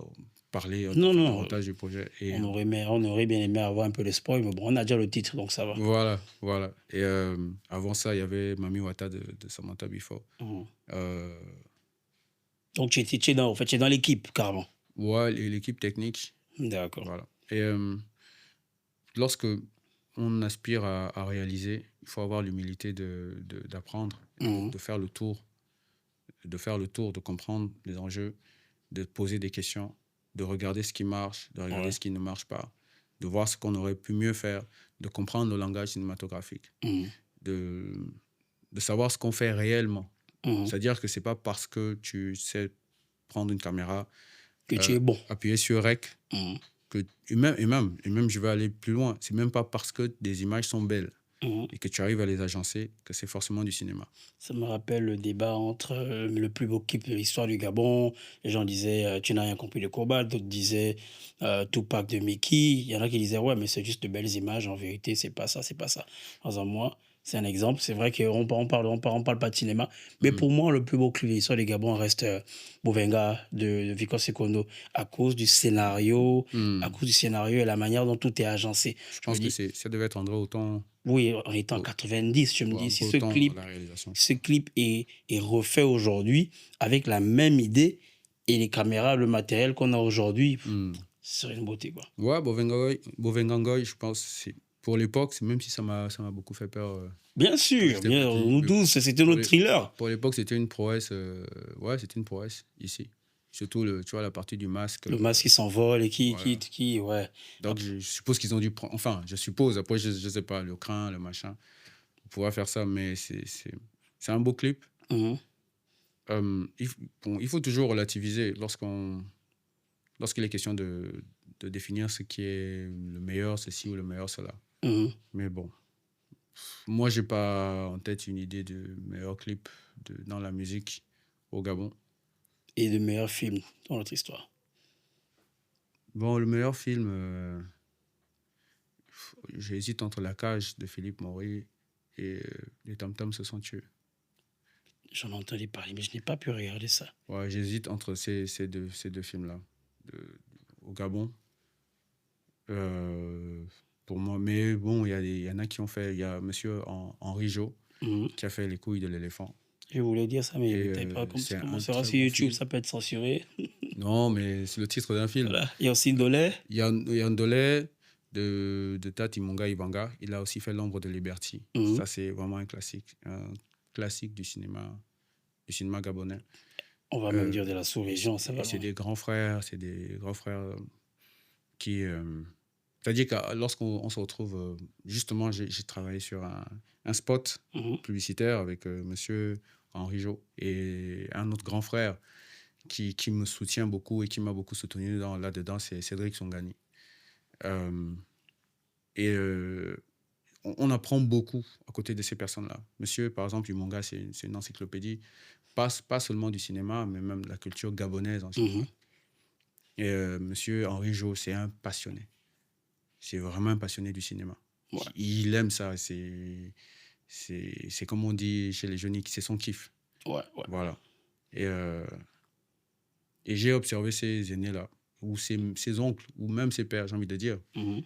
parler Non, non, davantage du projet. Et on aurait bien aimé avoir un peu de spoil, mais bon, on a déjà le titre, donc ça va. voilà, voilà. Et avant ça, il y avait Mami Wata de Samantha Before. Mhm. Euh, Donc, tu es dans, en fait, tu es dans l'équipe, carrément. ouais, et l'équipe technique, D'accord. voilà. Et lorsque on aspire à réaliser, il faut avoir l'humilité d'apprendre, Mhm. de faire le tour, de comprendre les enjeux, de poser des questions, de regarder ce qui marche, de regarder Ouais. ce qui ne marche pas, de voir ce qu'on aurait pu mieux faire, de comprendre le langage cinématographique, Mhm. de, de savoir ce qu'on fait réellement. Mhm. C'est-à-dire que c'est pas parce que tu sais prendre une caméra, Que tu es bon. appuyer sur REC, Mhm. et même, je vais aller plus loin. C'est même pas parce que des images sont belles Mhm. et que tu arrives à les agencer que c'est forcément du cinéma. Ça me rappelle le débat entre le plus beau clip de l'histoire du Gabon. Les gens disaient tu n'as rien compris de combat. D'autres disaient Tupac de Mickey. Il y en a qui disaient ouais, mais c'est juste de belles images. En vérité, c'est pas ça, c'est pas ça. Dans un mois, c'est un exemple. C'est vrai on parle pas de cinéma. Mais Mm. pour moi, le plus beau clip de l'histoire du Gabon reste Bovenga de Vico Secondo à cause du scénario, à Mm. cause du scénario et la manière dont tout est agencé. Je Je me pense que dis, ça devait être André Auton, oui, on était en au- 90, je me dis, si André ce Auton à clip la réalisation. ce clip est refait aujourd'hui avec la même idée et les caméras, le matériel qu'on a aujourd'hui, Mm. ce serait une beauté, quoi. Ouais, Bovengangoy, je pense, pour l'époque, même si ça m'a beaucoup fait peur Bien quand sûr, j'étais bien, petit, nous mais tous, c'était pour notre les- thriller. pour l'époque, c'était une prouesse. Ouais, c'était une prouesse ici. Surtout, tu vois, la partie du masque. Le masque qui s'envole et Voilà. ouais. Donc, je suppose qu'ils ont dû prendre. Enfin, je suppose, après, je ne sais pas, le crin, le machin, pour pouvoir faire ça, mais c'est un beau clip. Mhm, Bon, il faut toujours relativiser lorsqu'il est question de définir ce qui est le meilleur, ceci ou le meilleur, cela. mhm. Mais bon, moi, j'ai pas en tête une idée de meilleur clip dans la musique au Gabon. Et de meilleurs films dans notre histoire. Bon, le meilleur film, j'hésite entre La Cage de Philippe Maury et Les Tam Tams se sont tués. J'en ai entendu parler, mais je n'ai pas pu regarder ça. Ouais, j'hésite entre ces deux films-là au Gabon. Euh, pour moi, mais bon, il y en a qui ont fait. Il y a monsieur Henri Jo Mhm. qui a fait Les couilles de l'éléphant. Je voulais dire ça, mais Et peut-être pas comme c'est comment un ça va très sur bon YouTube, film. ça peut être censuré. Non, mais c'est le titre d'un film. Voilà. Il y a aussi Ndolé. Yandole de Tati Monga Ibanga. Il a aussi fait L'ombre de Liberty. Mhm. Ça, c'est vraiment un classique du cinéma gabonais. On va même dire de la sous-région, ça Et va c'est loin. des grands frères qui. C'est-à-dire que lorsqu'on se retrouve, justement, j'ai travaillé sur un spot Mhm. publicitaire avec monsieur Henri Jo et un autre grand frère qui me soutient beaucoup et qui m'a beaucoup soutenu là-dedans, c'est Cédric Songani. Euh, et on apprend beaucoup à côté de ces personnes-là. Monsieur, par exemple, Umonga, c'est une encyclopédie, pas seulement du cinéma, mais même de la culture gabonaise en Mhm. général. Et monsieur Henri Jo, c'est un passionné. C'est vraiment un passionné du cinéma. Ouais, Il aime ça. C'est comme on dit chez les jeunes, c'est son kiff. ouais, ouais. Voilà. Et, et j'ai observé ces aînés-là, ou ces oncles, ou même ces pères, j'ai envie de dire. Mhm.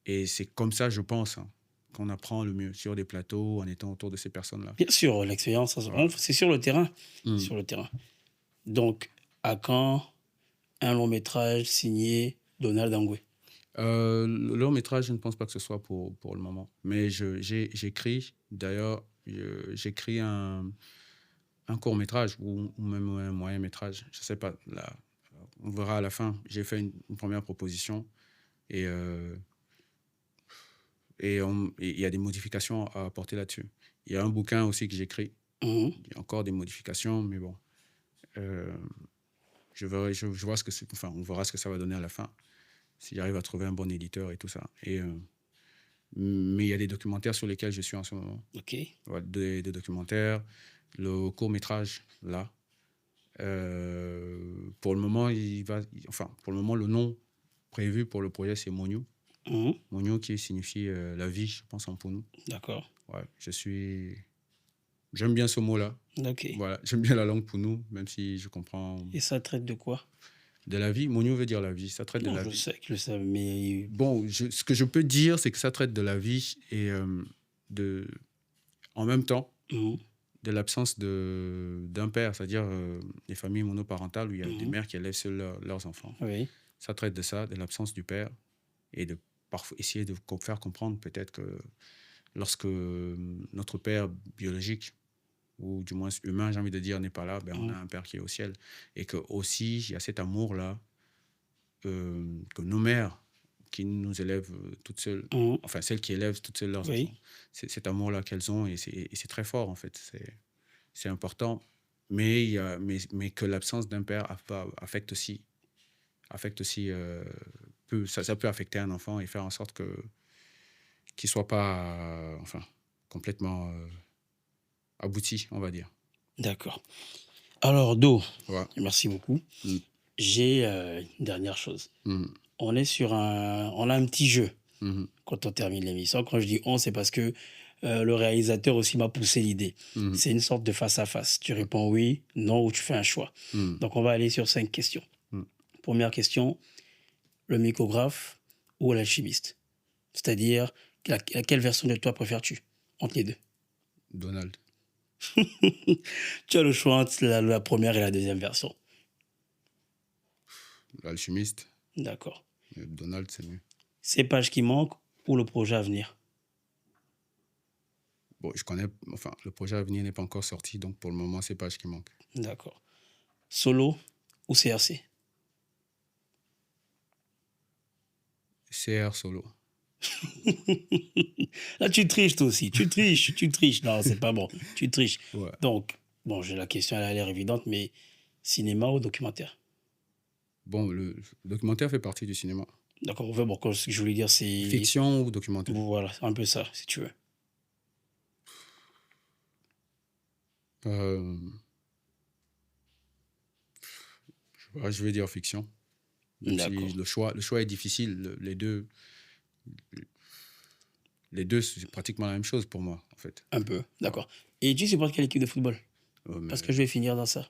Et c'est comme ça, je pense, hein, qu'on apprend le mieux, sur des plateaux, en étant autour de ces personnes-là. Bien sûr, l'expérience, Voilà. c'est sur le terrain. Mm. Sur le terrain. Donc, à quand un long métrage signé Donald Angoué? Le long métrage, je ne pense pas que ce soit pour le moment. Mais j'écris, d'ailleurs, j'écris un court métrage ou même un moyen métrage. Je ne sais pas, là, on verra à la fin. J'ai fait une première proposition et et il y a des modifications à apporter là-dessus. Il y a un bouquin aussi que j'écris. Mhm. Il y a encore des modifications, mais bon. Euh, je vois enfin, on verra ce que ça va donner à la fin, si j'arrive à trouver un bon éditeur et tout ça. Mais il y a des documentaires sur lesquels je suis en ce moment. Ok. Ouais, des documentaires, le court-métrage, là. Pour le moment, pour le moment, le nom prévu pour le projet, c'est Monyo. Mhm. Monyo qui signifie la vie, je pense, en Pounou. D'accord. Ouais, je suis J'aime bien ce mot-là. Ok. Voilà, j'aime bien la langue pour nous, même si je comprends Et ça traite de quoi? de la vie. Monyo veut dire la vie, ça traite de Non, la je vie. sais que je sais, mais... Bon, ce que je peux dire, c'est que ça traite de la vie et de, en même temps, Mhm, de l'absence d'un père, c'est-à-dire les familles monoparentales où il y a des mhm. mères qui élèvent seuls leurs enfants. Oui. Ça traite de ça, de l'absence du père et de parfois essayer de faire comprendre peut-être que lorsque notre père biologique, ou du moins humain, j'ai envie de dire, n'est pas là, ben, on a Mhm, un père qui est au ciel. Et que aussi, il y a cet amour-là que nos mères qui nous élèvent toutes seules, mhm. enfin celles qui élèvent toutes seules leurs Oui. enfants, c'est cet amour-là qu'elles ont et c'est très fort en fait. C'est important, mais, mais que l'absence d'un père affecte aussi ça peut affecter un enfant et faire en sorte que qu'il soit pas enfin complètement abouti, on va dire. D'accord. Alors, Do, Ouais. merci beaucoup. Mm. J'ai une dernière chose. Mm. On est sur on a un petit jeu Mhm. quand on termine l'émission. Quand je dis on, c'est parce que le réalisateur aussi m'a poussé l'idée. Mhm. C'est une sorte de face à face. Tu réponds oui, non ou tu fais un choix. Mm. Donc on va aller sur 5 questions. Mm. Première question, le micrographe ou l'alchimiste? C'est-à-dire, quelle version de toi préfères-tu entre les deux? Donald. Tu as le choix entre la première et la deuxième version. L'alchimiste. D'accord. Donald, c'est mieux. Ces pages qui manquent ou le projet à venir? Bon, enfin, le projet à venir n'est pas encore sorti, donc pour le moment, c'est pas ce qui manque. D'accord. Solo ou CRC? CR solo. Là, tu triches toi aussi. Tu triches. Non, c'est pas bon. Tu triches. Ouais. Donc, bon, la question, elle a l'air évidente, mais cinéma ou documentaire? Bon, le documentaire fait partie du cinéma. D'accord, bon, ce que je voulais dire, c'est... Fiction ou documentaire? Voilà, c'est un peu ça, si tu veux. Euh, je vais dire fiction. Même si D'accord. le choix est difficile, les deux, c'est pratiquement la même chose pour moi, en fait. Un peu, d'accord. Et tu supportes quelle équipe de football? Mais Parce que je vais finir dans ça.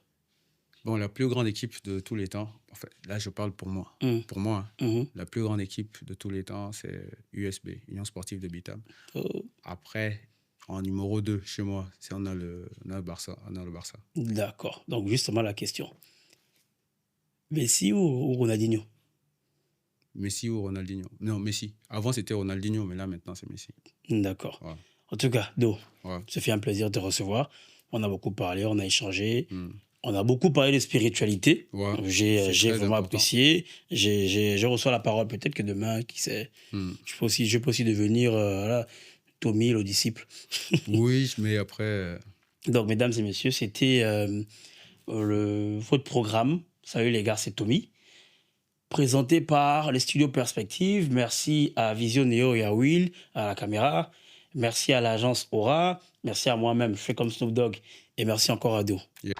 bon, la plus grande équipe de tous les temps, en fait, là, je parle pour moi. Hum, Pour moi, hein, mhm. la plus grande équipe de tous les temps, c'est USB, Union Sportive de Bitam. Oh, Après, en numéro 2, chez moi, on a le Barça. On a le Barça. d'accord. Donc, justement, la question. Messi ou Ronaldinho? Messi ou Ronaldinho? Non, Messi. Avant, c'était Ronaldinho, mais là, maintenant, c'est Messi. D'accord. Ouais. En tout cas, Do, Ouais. ça fait un plaisir de te recevoir. On a beaucoup parlé, on a échangé. Mm. On a beaucoup parlé de spiritualité. Ouais, J'ai c'est très vraiment important. apprécié. Je reçois la parole. Peut-être que demain, qui sait, Mm. je peux aussi devenir voilà, Tommy, le disciple. Oui, mais après, Donc, mesdames et messieurs, c'était votre programme. Salut les gars, c'est Tommy. Présenté par les studios Perspective. Merci à Vision Neo et à Will, à la caméra. Merci à l'agence Aura. Merci à moi-même, je fais comme Snoop Dogg. Et merci encore à Do. yeah.